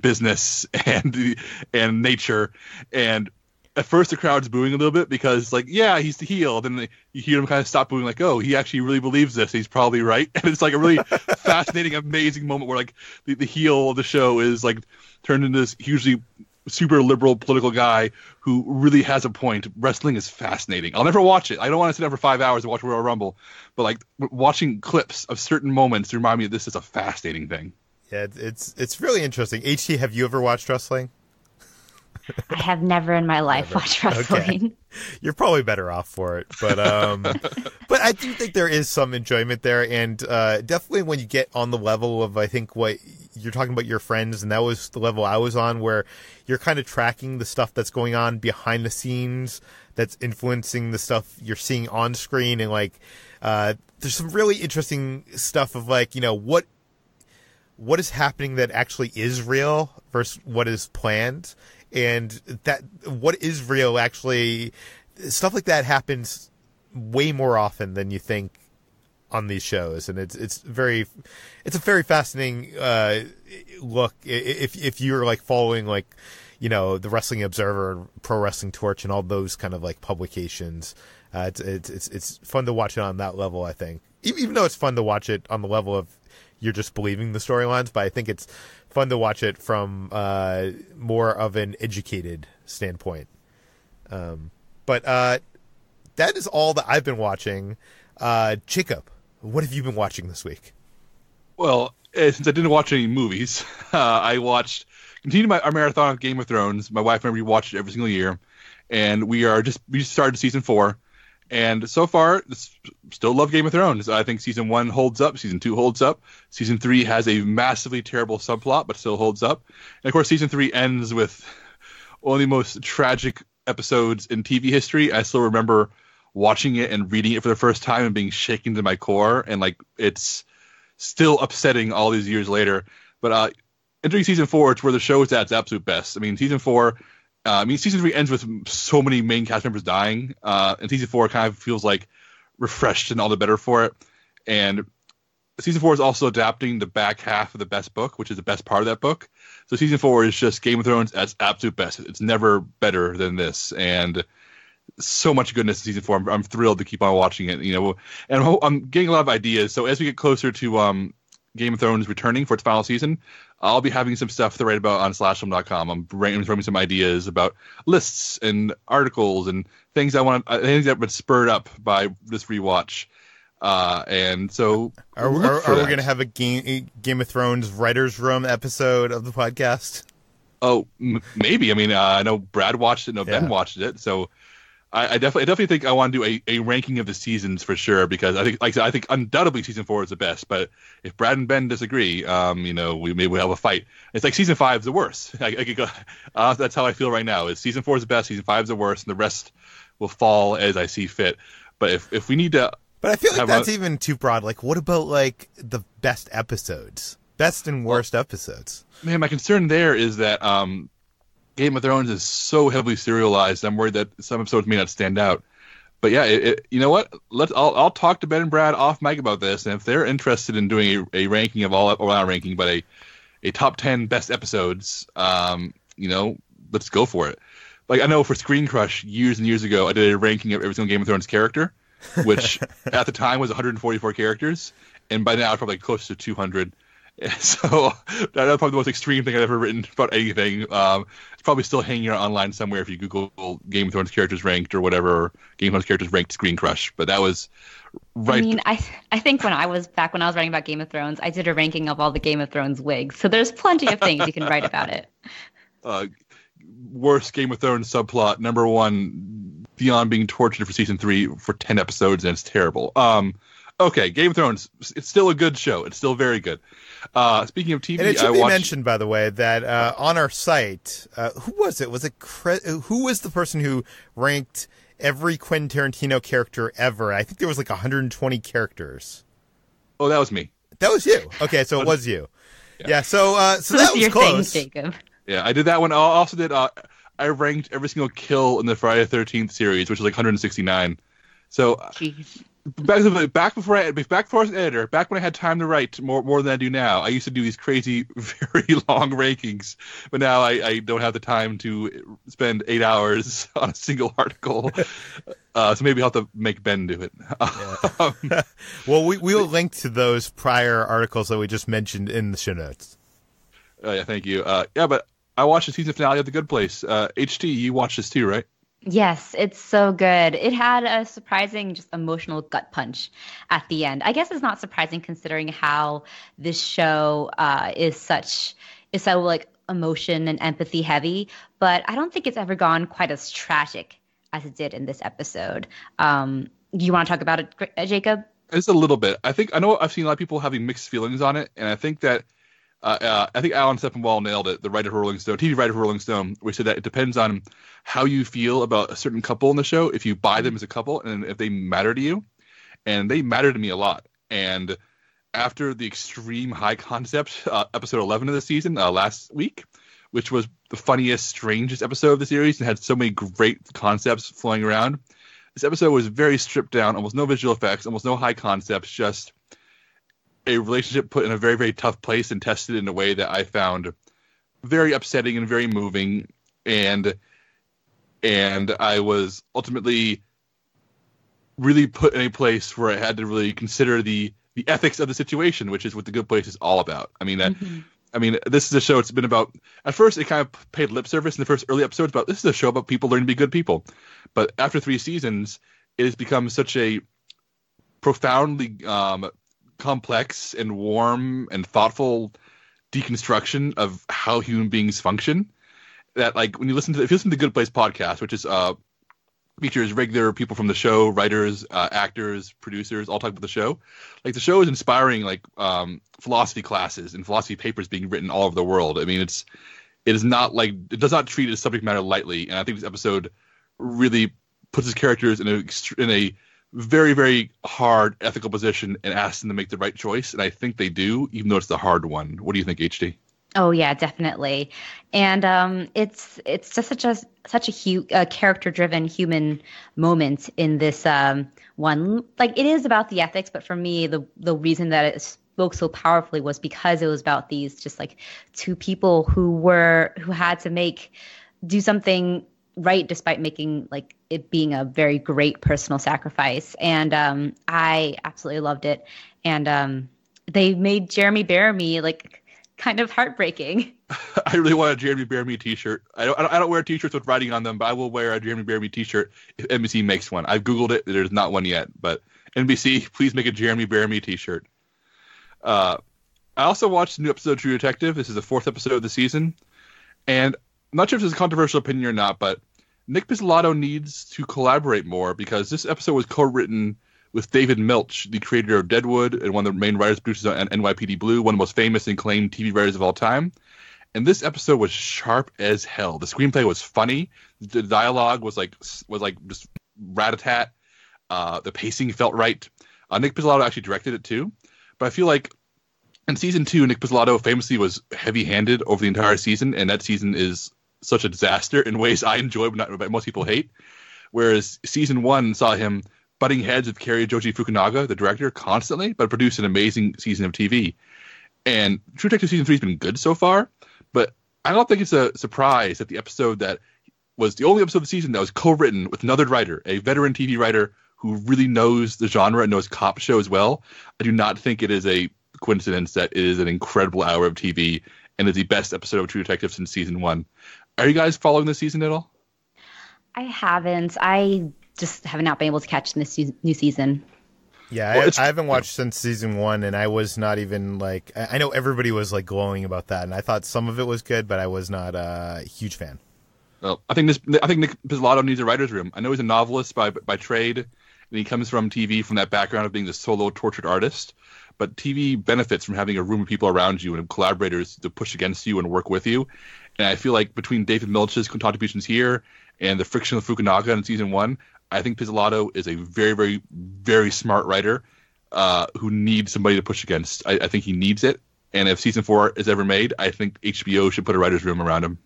business and nature. And at first the crowd's booing a little bit because, like, yeah, he's the heel. Then you hear him kind of stop booing, like, oh, he actually really believes this. He's probably right. And it's like a really fascinating, amazing moment where, like, the heel of the show is, like, turned into this hugely super liberal political guy who really has a point. Wrestling is fascinating. I'll never watch it. I don't want to sit down for 5 hours and watch Royal Rumble. But, like, watching clips of certain moments remind me that this is a fascinating thing. Yeah, it's really interesting. HT, have you ever watched wrestling? I have never in my life watched wrestling. Okay. You're probably better off for it, but but I do think there is some enjoyment there, and definitely when you get on the level of, I think, what you're talking about, your friends, and that was the level I was on, where you're kind of tracking the stuff that's going on behind the scenes that's influencing the stuff you're seeing on screen, and like there's some really interesting stuff of like, you know, what is happening that actually is real versus what is planned. And that what is real, actually, stuff like that happens way more often than you think on these shows, and it's a very fascinating look if you're like following, like, you know, the Wrestling Observer, Pro Wrestling Torch, and all those kind of like publications. It's fun to watch it on that level, I think, even though it's fun to watch it on the level of you're just believing the storylines, but I think it's fun to watch it from more of an educated standpoint. But that is all that I've been watching. Jacob, what have you been watching this week? Well, since I didn't watch any movies, I continued our marathon of Game of Thrones. My wife and I rewatched it every single year, and we just started season 4. And so far, still love Game of Thrones. I think season 1 holds up. Season 2 holds up. Season 3 has a massively terrible subplot, but still holds up. And of course, season 3 ends with one of the most tragic episodes in TV history. I still remember watching it and reading it for the first time and being shaken to my core. And like, it's still upsetting all these years later. But entering season 4, it's where the show is at its absolute best. I mean, season 3 ends with so many main cast members dying, and season 4 kind of feels like refreshed and all the better for it. And season 4 is also adapting the back half of the best book, which is the best part of that book. So season 4 is just Game of Thrones at its absolute best. It's never better than this, and so much goodness in season 4. I'm thrilled to keep on watching it. You know, and I'm getting a lot of ideas. So as we get closer to Game of Thrones returning for its final season, I'll be having some stuff to write about on slashfilm.com. I'm brainstorming some ideas about lists and articles and things that have been spurred up by this rewatch. And so are we going to have a Game of Thrones writers' room episode of the podcast? Oh, maybe. I mean, I know Brad watched it. No, Ben watched it. So I definitely think I want to do a ranking of the seasons for sure, because I think, like I said, I think undoubtedly season 4 is the best. But if Brad and Ben disagree, you know, we'll have a fight. It's like season 5 is the worst. That's how I feel right now. Is season 4 is the best, season 5 is the worst, and the rest will fall as I see fit. But if we need to, but I feel like that's even too broad. Like, what about like the best episodes, best and worst episodes? Man, my concern there is that Game of Thrones is so heavily serialized. I'm worried that some episodes may not stand out. But yeah, you know what? I'll talk to Ben and Brad off mic about this, and if they're interested in doing a ranking of not a ranking, but a top 10 best episodes, you know, let's go for it. Like, I know for Screen Crush years and years ago, I did a ranking of every single Game of Thrones character, which at the time was 144 characters, and by now it's probably close to 200. So that's probably the most extreme thing I've ever written about anything. It's probably still hanging out online somewhere if you Google Game of Thrones characters ranked or whatever, or Game of Thrones characters ranked Screen Crush. But that was right. I mean, I think when I was writing about Game of Thrones, I did a ranking of all the Game of Thrones wigs. So there's plenty of things you can write about it. Worst Game of Thrones subplot, number 1, Theon being tortured for season 3 for 10 episodes, and it's terrible. Okay, Game of Thrones, it's still a good show. It's still very good. Speaking of TV, and it should be mentioned, by the way, that on our site, who was it? Who was the person who ranked every Quentin Tarantino character ever? I think there was like 120 characters. Oh, that was me. That was you. Okay, so it was you. Yeah. So that was your close. thing, Jacob. Yeah, I did that one. I also did. I ranked every single kill in the Friday the 13th series, which was like 169. So. Jeez. Back before I was an editor, back when I had time to write more than I do now, I used to do these crazy, very long rankings. But now I don't have the time to spend 8 hours on a single article. So maybe I'll have to make Ben do it. Yeah. Well, we will link to those prior articles that we just mentioned in the show notes. Yeah, thank you. But I watched the season finale of The Good Place. HT, you watched this too, right? Yes, it's so good. It had a surprising, just emotional gut punch at the end. I guess it's not surprising considering how this show is so like emotion and empathy heavy, but I don't think it's ever gone quite as tragic as it did in this episode. Do you want to talk about it, Jacob? Just a little bit. I know I've seen a lot of people having mixed feelings on it, and I think that I think Alan Sepinwall nailed it, the writer for Rolling Stone, TV writer for Rolling Stone, where he said that it depends on how you feel about a certain couple in the show, if you buy them as a couple, and if they matter to you. And they matter to me a lot. And after the extreme high concept episode 11 of the season last week, which was the funniest, strangest episode of the series and had so many great concepts flowing around, this episode was very stripped down, almost no visual effects, almost no high concepts, just a relationship put in a very, very tough place and tested in a way that I found very upsetting and very moving. And I was ultimately really put in a place where I had to really consider the ethics of the situation, which is what The Good Place is all about. I mean, this is a show. It's been about, at first it kind of paid lip service in the first early episodes, but this is a show about people learning to be good people. But after 3 seasons, it has become such a profoundly complex and warm and thoughtful deconstruction of how human beings function that, like, when you listen to, if you listen to the Good Place podcast, which is features regular people from the show, writers, actors, producers, all talk about the show. Like, the show is inspiring, like, philosophy classes and philosophy papers being written all over the world. I mean, it is not like, it does not treat its subject matter lightly. And I think this episode really puts its characters in a very, very hard ethical position and asks them to make the right choice. And I think they do, even though it's the hard one. What do you think, HD? Oh yeah, definitely. And it's just such a character-driven human moment in this one. Like, it is about the ethics, but for me, the reason that it spoke so powerfully was because it was about these just like two people who had to do something right despite making, like, it being a very great personal sacrifice. And I absolutely loved it. And they made Jeremy Bearimy, like, kind of heartbreaking. I really want a Jeremy Bearimy t-shirt. I don't wear t-shirts with writing on them, but I will wear a Jeremy Bearimy t-shirt if NBC makes one. I've Googled it. There's not one yet, but NBC, please make a Jeremy Bearimy t-shirt. I also watched a new episode of True Detective. This is the 4th episode of the season. And I'm not sure if this is a controversial opinion or not, but Nick Pizzolatto needs to collaborate more, because this episode was co-written with David Milch, the creator of Deadwood and one of the main writers producers on NYPD Blue, one of the most famous and acclaimed TV writers of all time. And this episode was sharp as hell. The screenplay was funny. The dialogue was like just rat-a-tat. The pacing felt right. Nick Pizzolatto actually directed it too. But I feel like in season 2, Nick Pizzolatto famously was heavy-handed over the entire season, and that season is such a disaster in ways I enjoy, but most people hate. Whereas season 1 saw him butting heads with Cary Joji Fukunaga, the director, constantly, but produced an amazing season of TV. And True Detective season 3 has been good so far, but I don't think it's a surprise that the episode that was the only episode of the season that was co-written with another writer, a veteran TV writer who really knows the genre and knows cop shows well. I do not think it is a coincidence that it is an incredible hour of TV and is the best episode of True Detective since season 1. Are you guys following this season at all? I haven't. I just have not been able to catch this new season. Yeah, well, I haven't watched since season 1, and I was not even like, I know everybody was like glowing about that, and I thought some of it was good, but I was not a huge fan. Well, I think Nick Pizzolatto needs a writer's room. I know he's a novelist by trade, and he comes from TV, from that background of being the solo tortured artist. But TV benefits from having a room of people around you and collaborators to push against you and work with you. And I feel like between David Milch's contributions here and the friction with Fukunaga in season 1, I think Pizzolatto is a very, very, very smart writer who needs somebody to push against. I think he needs it. And if season 4 is ever made, I think HBO should put a writer's room around him.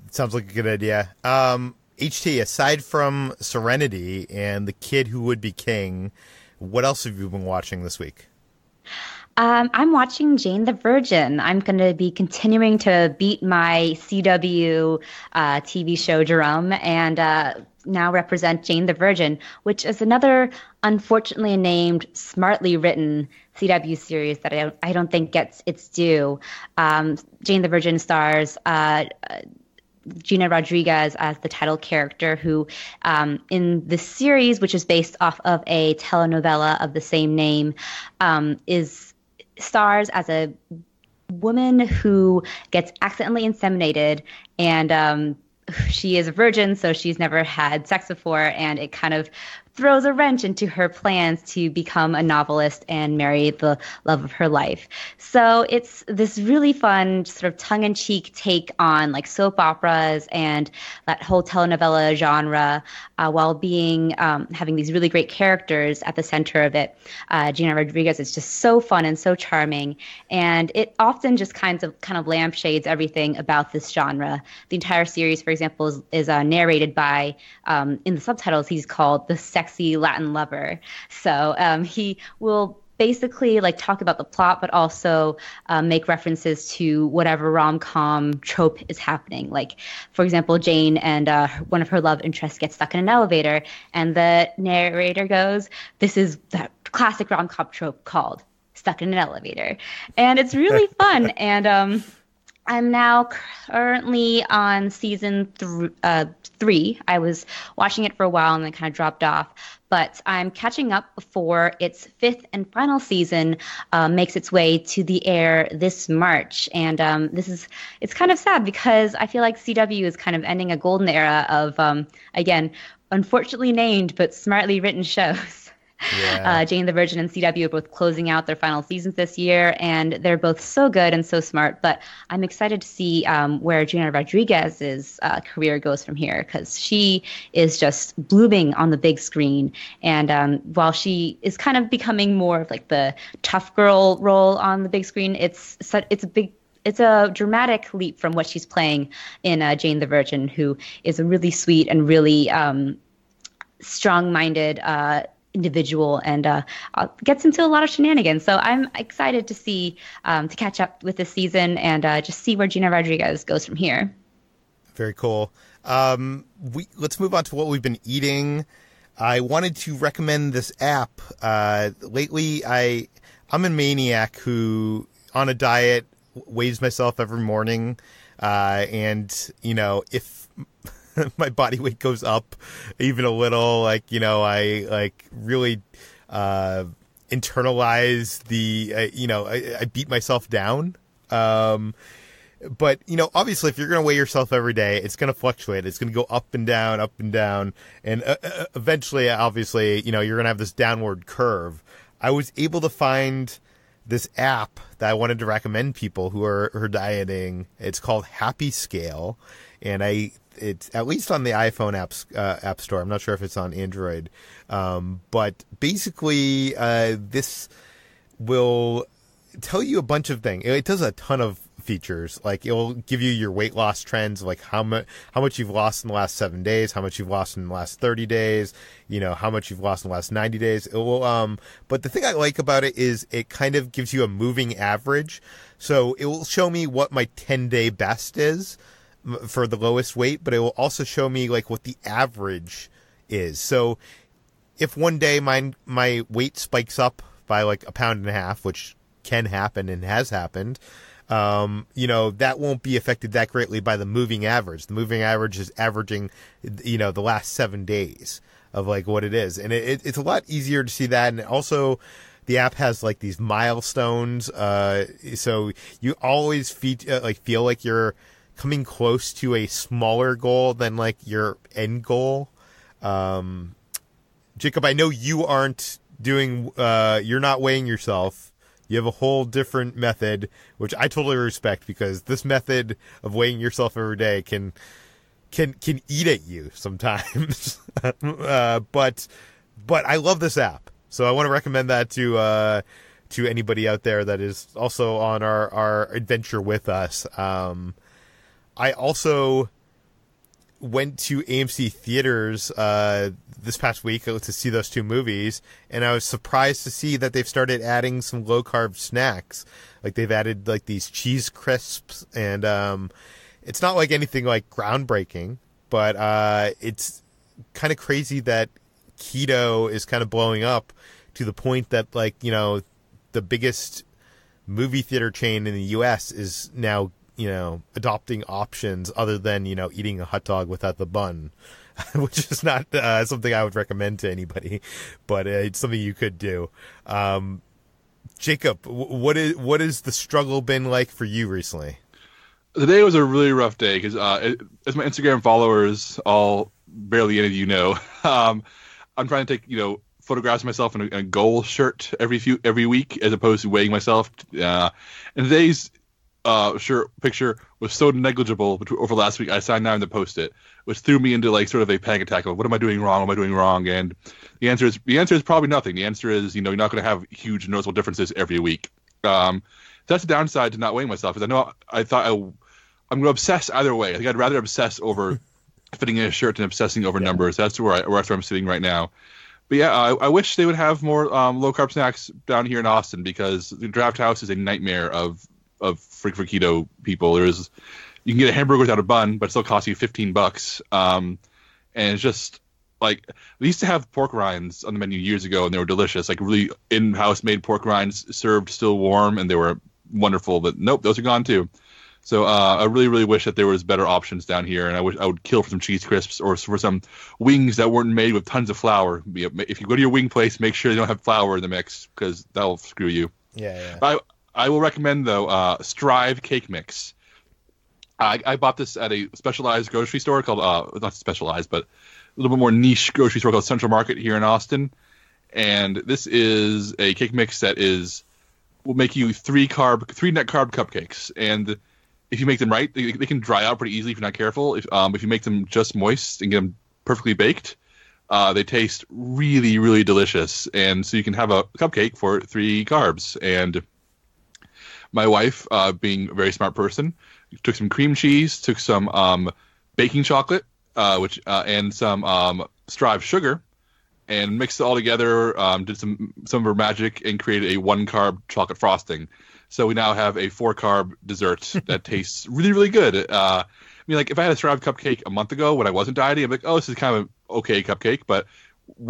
Sounds like a good idea. HT, aside from Serenity and The Kid Who Would Be King, what else have you been watching this week? I'm watching Jane the Virgin. I'm going to be continuing to beat my CW TV show drum and now represent Jane the Virgin, which is another unfortunately named, smartly written CW series that I don't think gets its due. Jane the Virgin stars Gina Rodriguez as the title character, who in the series, which is based off of a telenovela of the same name, stars as a woman who gets accidentally inseminated, and she is a virgin, so she's never had sex before, and it kind of throws a wrench into her plans to become a novelist and marry the love of her life. So it's this really fun sort of tongue-in-cheek take on like soap operas and that whole telenovela genre, while being having these really great characters at the center of it. Gina Rodriguez is just so fun and so charming, and it often just kind of lampshades everything about this genre. The entire series, for example, is narrated by, in the subtitles, he's called the Sexy Latin Lover. So he will basically like talk about the plot, but also make references to whatever rom-com trope is happening. Like, for example, Jane and one of her love interests get stuck in an elevator, and the narrator goes, "This is that classic rom-com trope called stuck in an elevator," and it's really fun. And I'm now currently on season 3. I was watching it for a while and then kind of dropped off, but I'm catching up before its 5th and final season makes its way to the air this March. And it's kind of sad because I feel like CW is kind of ending a golden era of, again, unfortunately named but smartly written shows. Yeah. Jane the Virgin and CW are both closing out their final seasons this year, and they're both so good and so smart. But I'm excited to see where Gina Rodriguez's career goes from here, because she is just blooming on the big screen. And while she is kind of becoming more of like the tough girl role on the big screen, it's a dramatic leap from what she's playing in Jane the Virgin, who is a really sweet and really strong-minded individual, and gets into a lot of shenanigans. So I'm excited to see to catch up with this season and just see where Gina Rodriguez goes from here. Very cool. Let's move on to what we've been eating. I wanted to recommend this app. Lately, I'm a maniac who, on a diet, weighs myself every morning. And, if my body weight goes up even a little, I really internalize I beat myself down. But, obviously if you're going to weigh yourself every day, it's going to fluctuate. It's going to go up and down, up and down. And eventually, obviously, you're going to have this downward curve. I was able to find this app that I wanted to recommend people who are dieting. It's called Happy Scale. And it's at least on the iPhone app store. I'm not sure if it's on Android. But basically, this will tell you a bunch of things. It does a ton of features. Like, it will give you your weight loss trends, like how much you've lost in the last 7 days, how much you've lost in the last 30 days, how much you've lost in the last 90 days. It will, but the thing I like about it is it kind of gives you a moving average. So it will show me what my 10-day best is for the lowest weight, but it will also show me like what the average is. So if one day my weight spikes up by like 1.5 pounds, which can happen and has happened, that won't be affected that greatly by the moving average. The moving average is averaging, the last 7 days of like what it is. And it's a lot easier to see that. And also the app has like these milestones. So you always feel like you're coming close to a smaller goal than like your end goal. Jacob, I know you aren't doing, you're not weighing yourself. You have a whole different method, which I totally respect, because this method of weighing yourself every day can eat at you sometimes. But I love this app. So I want to recommend that to anybody out there that is also on our adventure with us. I also went to AMC theaters this past week to see those 2 movies, and I was surprised to see that they've started adding some low-carb snacks. Like, they've added like these cheese crisps, and it's not like anything like groundbreaking, but it's kind of crazy that keto is kind of blowing up to the point that, like, the biggest movie theater chain in the US is now adopting options other than, eating a hot dog without the bun, which is not something I would recommend to anybody, but it's something you could do. Jacob, what is the struggle been like for you recently? Today was a really rough day because as my Instagram followers, all barely any of you know, I'm trying to take photographs of myself in a goal shirt every week as opposed to weighing myself. And today's shirt picture was so negligible over last week. I decided not to post it, which threw me into like sort of a panic attack of what am I doing wrong? What am I doing wrong? And the answer is probably nothing. The answer is you're not going to have huge noticeable differences every week. So that's the downside to not weighing myself, because I thought I'm going to obsess either way. I think I'd rather obsess over fitting in a shirt than obsessing over numbers. That's where I'm sitting right now. But yeah, I wish they would have more low carb snacks down here in Austin, because the Draft House is a nightmare of for keto people. You can get a hamburger without a bun, but it still costs you $15. And it's just like, we used to have pork rinds on the menu years ago, and they were delicious, like really in-house made pork rinds served still warm, and they were wonderful. But nope, those are gone too. So I really, really wish that there was better options down here, and I would kill for some cheese crisps or for some wings that weren't made with tons of flour. If you go to your wing place, make sure they don't have flour in the mix, because that'll screw you. Yeah. I will recommend, though, Strive Cake Mix. I bought this at a specialized grocery store called, not specialized, but a little bit more niche grocery store called Central Market here in Austin. And this is a cake mix that will make you three net carb cupcakes. And if you make them right, they can dry out pretty easily if you're not careful. If you make them just moist and get them perfectly baked, they taste really, really delicious. And so you can have a cupcake for 3 carbs. And my wife, being a very smart person, took some cream cheese, took some baking chocolate, and some Strive sugar, and mixed it all together. Did some of her magic and created a 1-carb chocolate frosting. So we now have a 4-carb dessert that tastes really, really good. I mean, like, if I had a Strive cupcake a month ago when I wasn't dieting, I'm like, oh, this is kind of an okay cupcake. But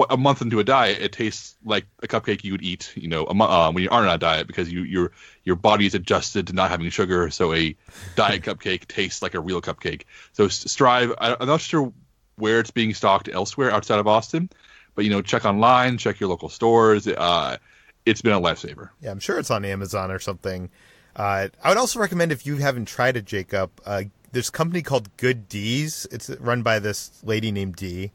a month into a diet, it tastes like a cupcake you would eat, when you aren't on a diet, because your body is adjusted to not having sugar. So a diet cupcake tastes like a real cupcake. So Strive, I'm not sure where it's being stocked elsewhere outside of Austin, but check online, check your local stores. It's been a lifesaver. Yeah, I'm sure it's on Amazon or something. I would also recommend, if you haven't tried it, Jacob, there's a company called Good D's. It's run by this lady named Dee.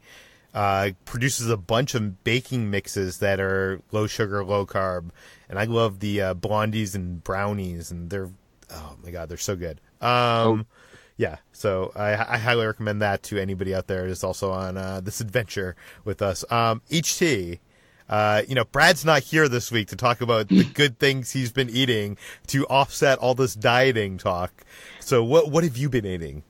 Produces a bunch of baking mixes that are low sugar, low carb. And I love the blondies and brownies, and they're so good. Yeah, so I highly recommend that to anybody out there who's also on this adventure with us. HT. Brad's not here this week to talk about the good things he's been eating to offset all this dieting talk. So what have you been eating?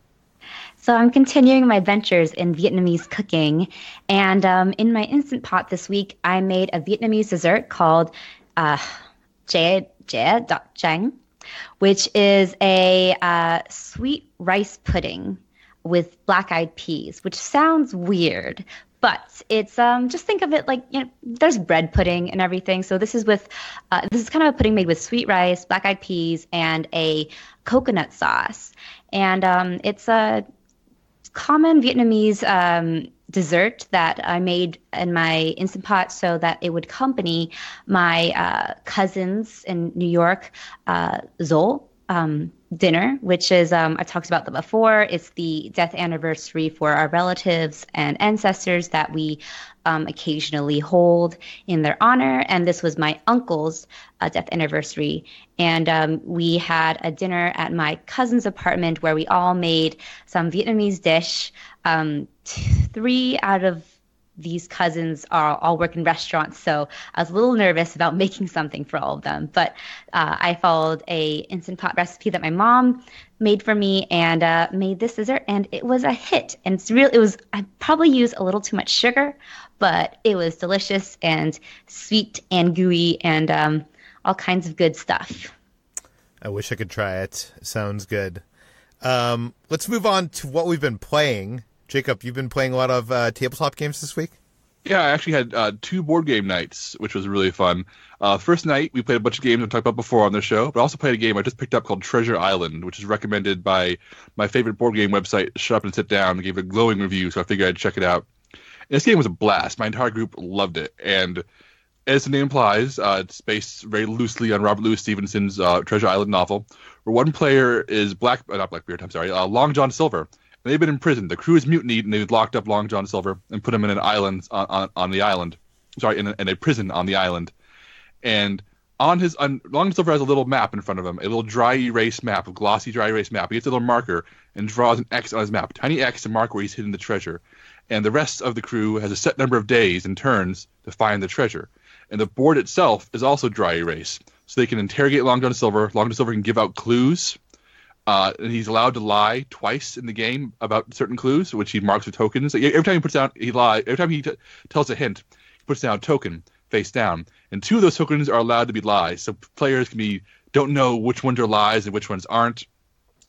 So I'm continuing my adventures in Vietnamese cooking. And in my Instant Pot this week, I made a Vietnamese dessert called Jia Dot Chang, which is a sweet rice pudding with black-eyed peas, which sounds weird. But it's just think of it like, there's bread pudding and everything. So this is kind of a pudding made with sweet rice, black-eyed peas, and a coconut sauce. And it's a common Vietnamese dessert that I made in my Instant Pot so that it would accompany my cousins in New York, Zol, dinner, which is, I've talked about that before. It's the death anniversary for our relatives and ancestors that we occasionally hold in their honor. And this was my uncle's death anniversary. And we had a dinner at my cousin's apartment where we all made some Vietnamese dish. 3 out of these cousins all work in restaurants, so I was a little nervous about making something for all of them. But I followed a Instant Pot recipe that my mom made for me and made this dessert, and it was a hit. And I probably used a little too much sugar, but it was delicious and sweet and gooey and all kinds of good stuff. I wish I could try it. Sounds good. Let's move on to what we've been playing. Jacob, you've been playing a lot of tabletop games this week? Yeah, I actually had 2 board game nights, which was really fun. First night, we played a bunch of games I've talked about before on the show, but also played a game I just picked up called Treasure Island, which is recommended by my favorite board game website, Shut Up and Sit Down. They gave a glowing review, so I figured I'd check it out. And this game was a blast. My entire group loved it. And as the name implies, it's based very loosely on Robert Louis Stevenson's Treasure Island novel, where one player is Long John Silver. And they've been in prison. The crew is mutinied, and they've locked up Long John Silver and put him in an island on the island. In a prison on the island. And Long John Silver has a little map in front of him, a little dry erase map, a glossy dry erase map. He gets a little marker and draws an X on his map, a tiny X to mark where he's hidden the treasure. And the rest of the crew has a set number of days and turns to find the treasure. And the board itself is also dry erase. So they can interrogate Long John Silver. Long John Silver can give out clues. And he's allowed to lie twice in the game about certain clues, which he marks with tokens. Every time he puts down, he lies. Every time he tells a hint, he puts down a token face down. And 2 of those tokens are allowed to be lies. So players don't know which ones are lies and which ones aren't.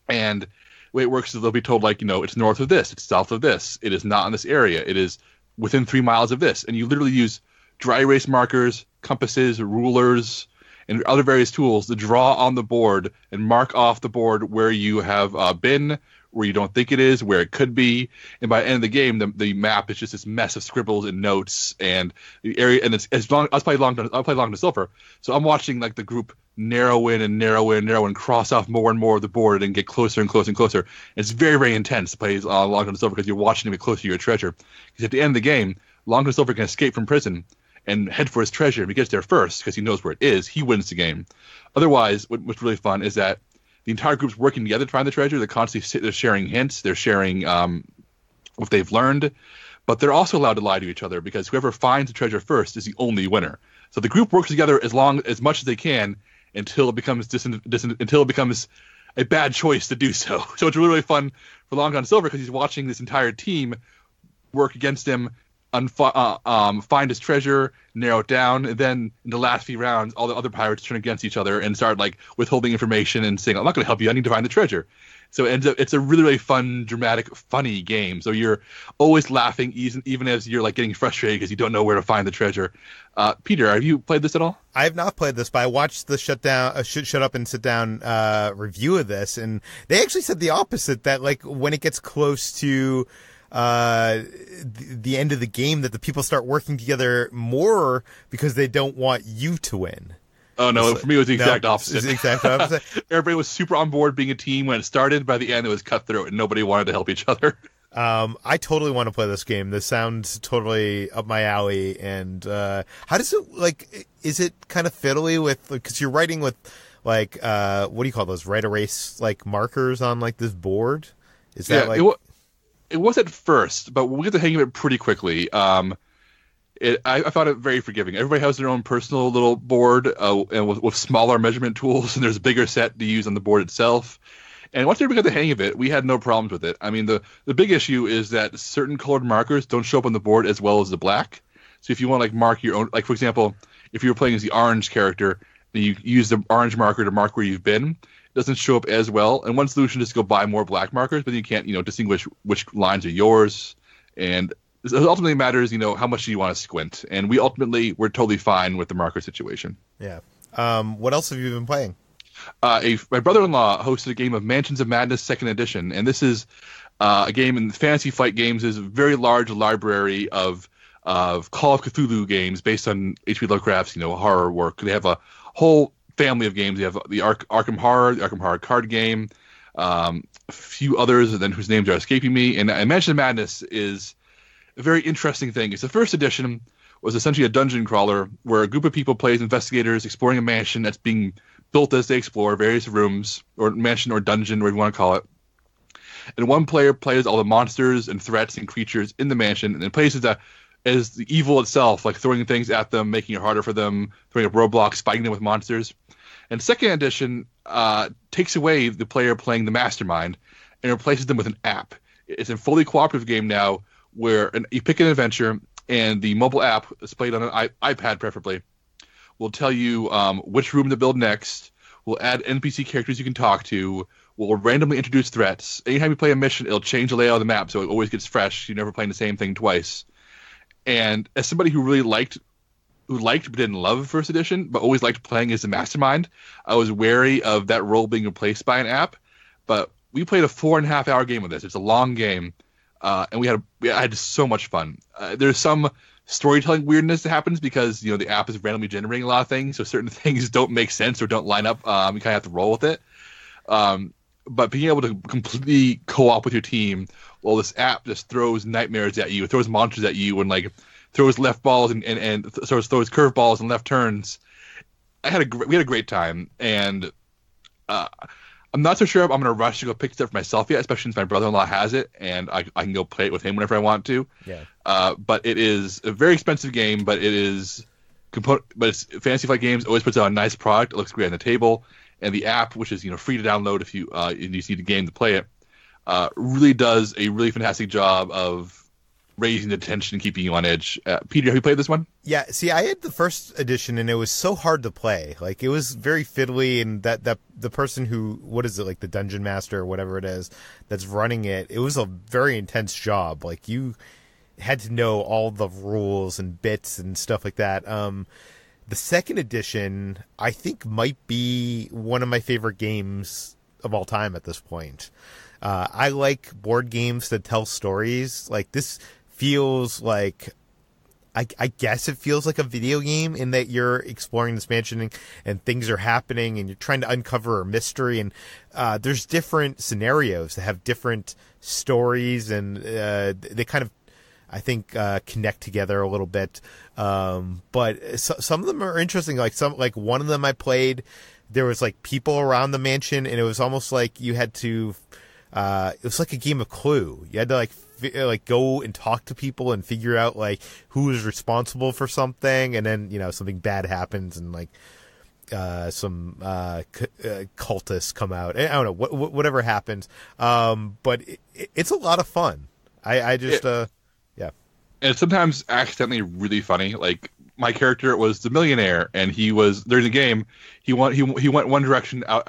And the way it works is they'll be told, it's north of this, it's south of this, it is not in this area, it is within 3 miles of this. And you literally use dry erase markers, compasses, rulers, and other various tools to draw on the board and mark off the board where you have been, where you don't think it is, where it could be. And by the end of the game, the map is just this mess of scribbles and notes and the area. And it's as long. I play Long John Silver, so I'm watching the group narrow in and cross off more and more of the board and get closer and closer and closer. And it's very, very intense to play Long John Silver because you're watching him get closer to your treasure. Because at the end of the game, Long John Silver can escape from prison and head for his treasure. If he gets there first, because he knows where it is, he wins the game. Otherwise, what's really fun is that the entire group's working together to find the treasure. They're constantly sharing hints. They're sharing what they've learned. But they're also allowed to lie to each other because whoever finds the treasure first is the only winner. So the group works together as much as they can until it becomes until it becomes a bad choice to do so. So it's really, really fun for Long John Silver because he's watching this entire team work against him, find his treasure, narrow it down, and then in the last few rounds, all the other pirates turn against each other and start withholding information and saying, "I'm not going to help you. I need to find the treasure." So it's a really, really fun, dramatic, funny game. So you're always laughing, even as you're getting frustrated because you don't know where to find the treasure. Peter, have you played this at all? I have not played this, but I watched the Shut Up and Sit Down review of this, and they actually said the opposite. That when it gets close to the end of the game, that the people start working together more because they don't want you to win. Oh, no, for me it was the exact opposite. It's the exact opposite. Everybody was super on board being a team when it started. By the end, it was cutthroat and nobody wanted to help each other. I totally want to play this game. This sounds totally up my alley. And how does it, is it kind of fiddly with, because you're writing with, what do you call those, right erase, markers on, this board? Is that, It was at first, but we'll get the hang of it pretty quickly. I found it very forgiving. Everybody has their own personal little board and with smaller measurement tools, and there's a bigger set to use on the board itself. And once everybody got the hang of it, we had no problems with it. I mean, the big issue is that certain colored markers don't show up on the board as well as the black. So if you want to mark your own, for example, if you were playing as the orange character, and you use the orange marker to mark where you've been, it doesn't show up as well. And one solution is to go buy more black markers, but then you can't, distinguish which lines are yours. And it ultimately matters, how much do you want to squint. And we're totally fine with the marker situation. Yeah. What else have you been playing? My brother-in-law hosted a game of Mansions of Madness 2nd Edition, and this is a game in Fantasy Flight Games. Is a very large library of Call of Cthulhu games based on H.P. Lovecraft's horror work. They have a whole family of games. They have the Arkham Horror card game, a few others, and then whose names are escaping me. And Mansions of Madness is a very interesting thing. It's the first edition was essentially a dungeon crawler where a group of people play as investigators exploring a mansion that's being built as they explore various rooms or mansion or dungeon, whatever you want to call it. And one player plays all the monsters and threats and creatures in the mansion, and then plays as the evil itself, throwing things at them, making it harder for them, throwing up roadblocks, fighting them with monsters. And 2nd edition takes away the player playing the mastermind and replaces them with an app. It's a fully cooperative game now where you pick an adventure, and the mobile app, displayed on an iPad preferably, will tell you which room to build next, will add NPC characters you can talk to, will randomly introduce threats. Anytime you play a mission, it'll change the layout of the map so it always gets fresh. You're never playing the same thing twice. And as somebody who really liked but didn't love first edition, but always liked playing as the mastermind, I was wary of that role being replaced by an app. But we played a 4.5-hour game of this. It's a long game. And I had so much fun. There's some storytelling weirdness that happens because the app is randomly generating a lot of things, so certain things don't make sense or don't line up. You kind of have to roll with it. But being able to completely co-op with your team while this app just throws nightmares at you, throws monsters at you, and like throws left balls and throws curve balls and left turns. We had a great time, and I'm not so sure I'm going to rush to go pick it up for myself yet, especially since my brother-in-law has it, and I can go play it with him whenever I want to. Yeah. But it is a very expensive game, but it's Fantasy Flight Games always puts out a nice product. It looks great on the table, and the app, which is free to download if you just need a game to play it, really does a really fantastic job of raising the tension and keeping you on edge. Peter, have you played this one? Yeah, see, I had the first edition, and it was so hard to play. Like, it was very fiddly, and that the person who, what is it, like the dungeon master or whatever it is, that's running it, it was a very intense job. Like, you had to know all the rules and bits and stuff like that. The second edition, I think, might be one of my favorite games of all time at this point. I like board games that tell stories. Like, this feels like, I guess it feels like a video game in that you're exploring this mansion and things are happening and you're trying to uncover a mystery, and there's different scenarios that have different stories, and they kind of, I think, connect together a little bit. But some of them are interesting. Like one of them I played, there was like people around the mansion, and it was almost like you had to, it was like a game of Clue. You had to like go and talk to people and figure out like who is responsible for something, and then something bad happens, and like some cultists come out. I don't know whatever happens, but it's a lot of fun. I just yeah. And it's sometimes accidentally really funny. Like, my character was the millionaire, and he was, during the game, he went one direction out,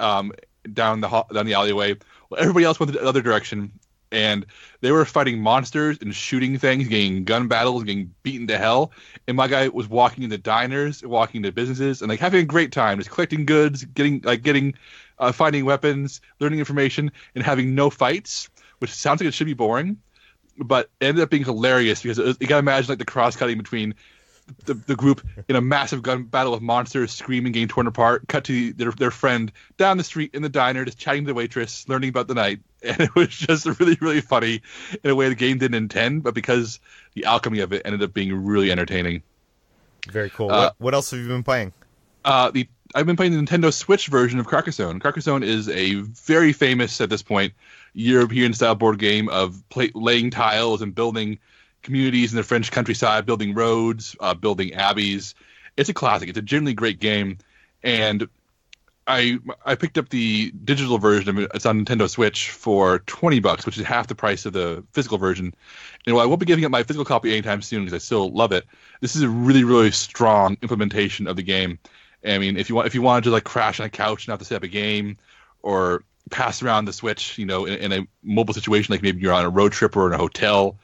down the alleyway. Well, everybody else went the other direction, and they were fighting monsters and shooting things, getting gun battles, getting beaten to hell. And my guy was walking into diners, walking into businesses, and like having a great time, just collecting goods, finding weapons, learning information, and having no fights, which sounds like it should be boring, but it ended up being hilarious because you gotta imagine like the cross-cutting between the group in a massive gun battle with monsters screaming, getting torn apart, cut to their friend down the street in the diner, just chatting to the waitress, learning about the night. And it was just really, really funny in a way the game didn't intend, but because the alchemy of it ended up being really entertaining. Very cool. What else have you been playing? I've been playing the Nintendo Switch version of Carcassonne. Carcassonne is a very famous, at this point, European-style board game of laying tiles and building communities in the French countryside, building roads, building abbeys. It's a classic. It's a genuinely great game, and I picked up the digital version of it. It's on Nintendo Switch for $20, which is half the price of the physical version. And while I won't be giving up my physical copy anytime soon because I still love it, this is a really, really strong implementation of the game. I mean, if you wanted to like crash on a couch and have to set up a game, or pass around the Switch, in a mobile situation, like maybe you're on a road trip or in a hotel,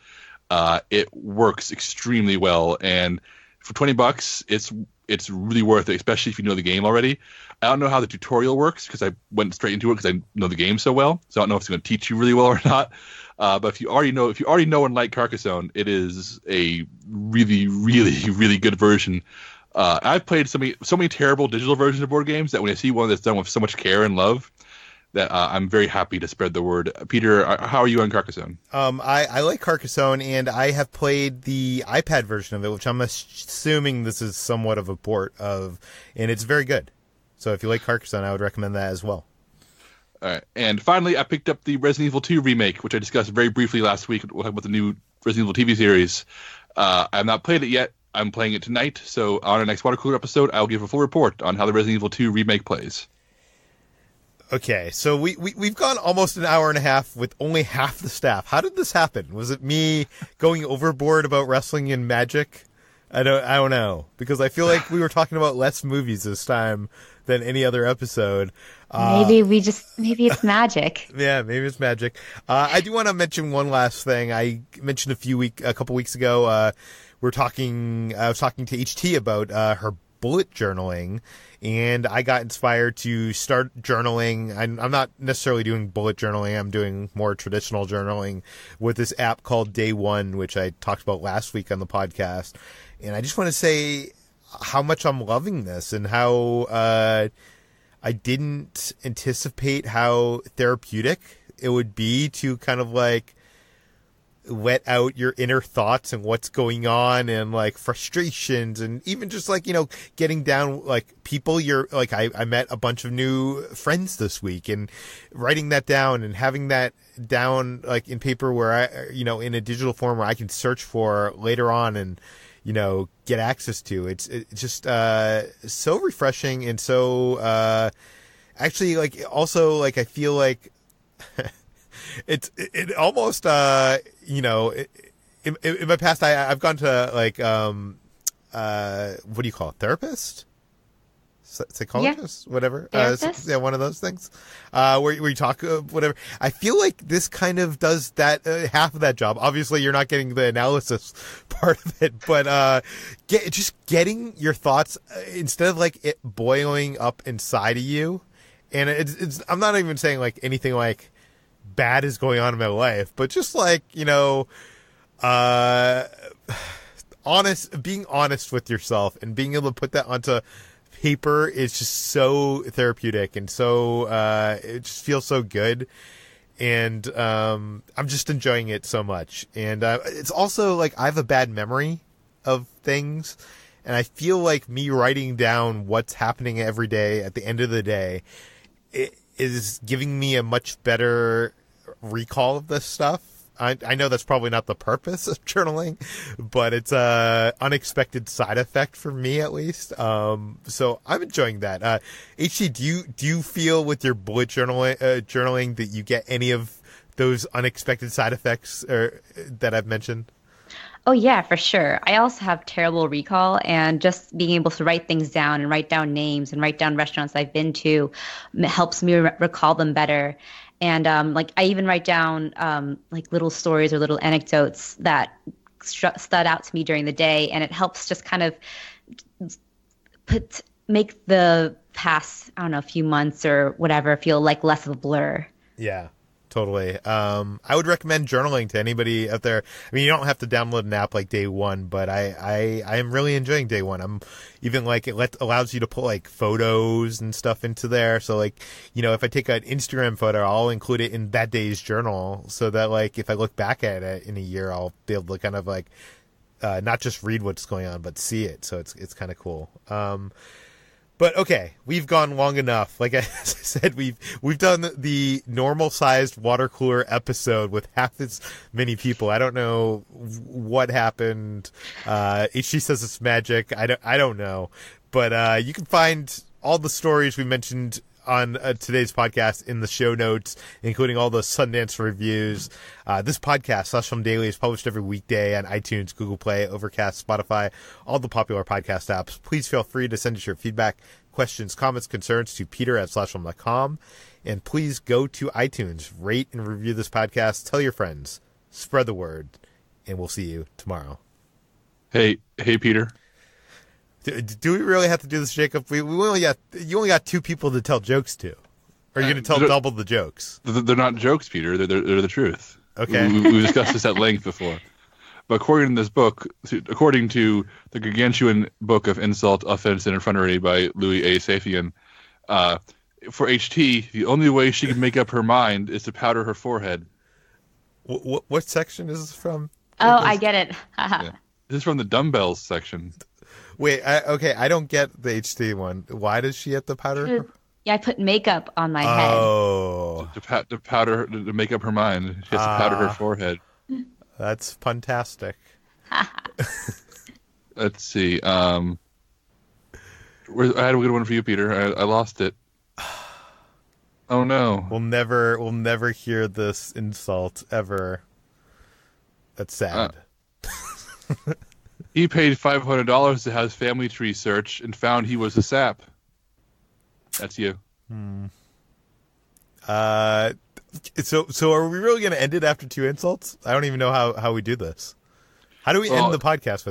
it works extremely well. And for $20, it's really worth it, especially if you know the game already. I don't know how the tutorial works because I went straight into it because I know the game so well. So I don't know if it's going to teach you really well or not. But if you already know and like Carcassonne, it is a really, really, really good version. I've played so many terrible digital versions of board games that when I see one that's done with so much care and love, that I'm very happy to spread the word. Peter, how are you on Carcassonne? I like Carcassonne, and I have played the iPad version of it, which I'm assuming this is somewhat of a port of, and it's very good. So if you like Carcassonne, I would recommend that as well. All right. And finally, I picked up the Resident Evil 2 remake, which I discussed very briefly last week with the new Resident Evil TV series. I have not played it yet. I'm playing it tonight, so on our next Water Cooler episode, I'll give a full report on how the Resident Evil 2 remake plays. Okay, so we've gone almost an hour and a half with only half the staff. How did this happen? Was it me going overboard about wrestling and magic? I don't know, because I feel like we were talking about less movies this time than any other episode. Maybe it's magic. Yeah, maybe it's magic. I do want to mention one last thing. I mentioned a couple weeks ago. I was talking to HT about her bullet journaling, and I got inspired to start journaling. I'm not necessarily doing bullet journaling. I'm doing more traditional journaling with this app called Day One, which I talked about last week on the podcast. And I just want to say how much I'm loving this and how I didn't anticipate how therapeutic it would be to kind of like let out your inner thoughts and what's going on and like frustrations and even just like, you know, getting down like people you're like, I met a bunch of new friends this week and writing that down and having that down like in paper where I, you know, in a digital form where I can search for later on and, you know, get access to. It's just so refreshing and so actually like also like I feel like it almost you know in my past I've gone to like what do you call it, therapist, psychologist, whatever, yeah, one of those things where you talk whatever. I feel like this kind of does that half of that job. Obviously you're not getting the analysis part of it, but just getting your thoughts instead of like it boiling up inside of you. And it's I'm not even saying like anything like bad is going on in my life, but just like, you know, being honest with yourself and being able to put that onto paper is just so therapeutic and so it just feels so good. And I'm just enjoying it so much. And it's also like I have a bad memory of things, and I feel like me writing down what's happening every day at the end of the day, it is giving me a much better recall of this stuff. I know that's probably not the purpose of journaling, but it's a unexpected side effect for me at least. So I'm enjoying that. HT, do you feel with your bullet journaling that you get any of those unexpected side effects that I've mentioned? Oh, yeah, for sure. I also have terrible recall, and just being able to write things down and write down names and write down restaurants I've been to helps me recall them better. And like I even write down like little stories or little anecdotes that stood out to me during the day, and it helps just kind of make the past, I don't know, few months or whatever feel like less of a blur. Yeah. Totally. I would recommend journaling to anybody out there. I mean, you don't have to download an app like Day One, but I am really enjoying Day One. I'm even like allows you to put like photos and stuff into there. So like, you know, if I take an Instagram photo, I'll include it in that day's journal so that like if I look back at it in a year, I'll be able to kind of like not just read what's going on, but see it. So it's kind of cool. But okay, we've gone long enough. Like I said, we've done the normal sized water cooler episode with half as many people. I don't know what happened. HG says it's magic. I don't know. But you can find all the stories we mentioned on today's podcast in the show notes, including all the Sundance reviews. This podcast, Slash Film Daily, is published every weekday on iTunes, Google Play, Overcast, Spotify, all the popular podcast apps. Please feel free to send us your feedback, questions, comments, concerns to peter@slashfilm.com. And please go to iTunes, rate and review this podcast, tell your friends, spread the word, and we'll see you tomorrow. Hey, Peter. Do we really have to do this, Jacob? You only got two people to tell jokes to. Or are you going to tell double the jokes? They're not jokes, Peter. They're the truth. Okay. We've discussed this at length before. But according to this book, according to the gargantuan book of insult, offense, and infantry by Louis A. Safian, for HT, the only way she can make up her mind is to powder her forehead. What section is this from? Oh, I get it. Yeah. This is from the dumbbells section. Wait, I don't get the HT one. Why does she have to powder? Yeah, I put makeup on my head. Oh, to make up her mind, she has to powder her forehead. That's fantastic. Let's see. I had a good one for you, Peter. I lost it. Oh no. We'll never hear this insult ever. That's sad. He paid $500 to have his family tree searched and found he was a sap. That's you. So are we really going to end it after two insults? I don't even know how we do this. How do we end the podcast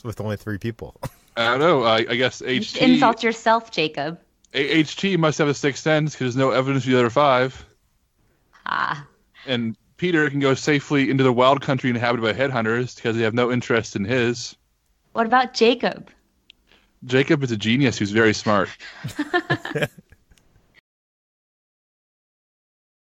with only three people? I don't know. I guess You should insult yourself, Jacob. HT must have a sixth sense because there's no evidence of the other five. Ah. And Peter can go safely into the wild country inhabited by headhunters because they have no interest in his. What about Jacob? Jacob is a genius who's very smart.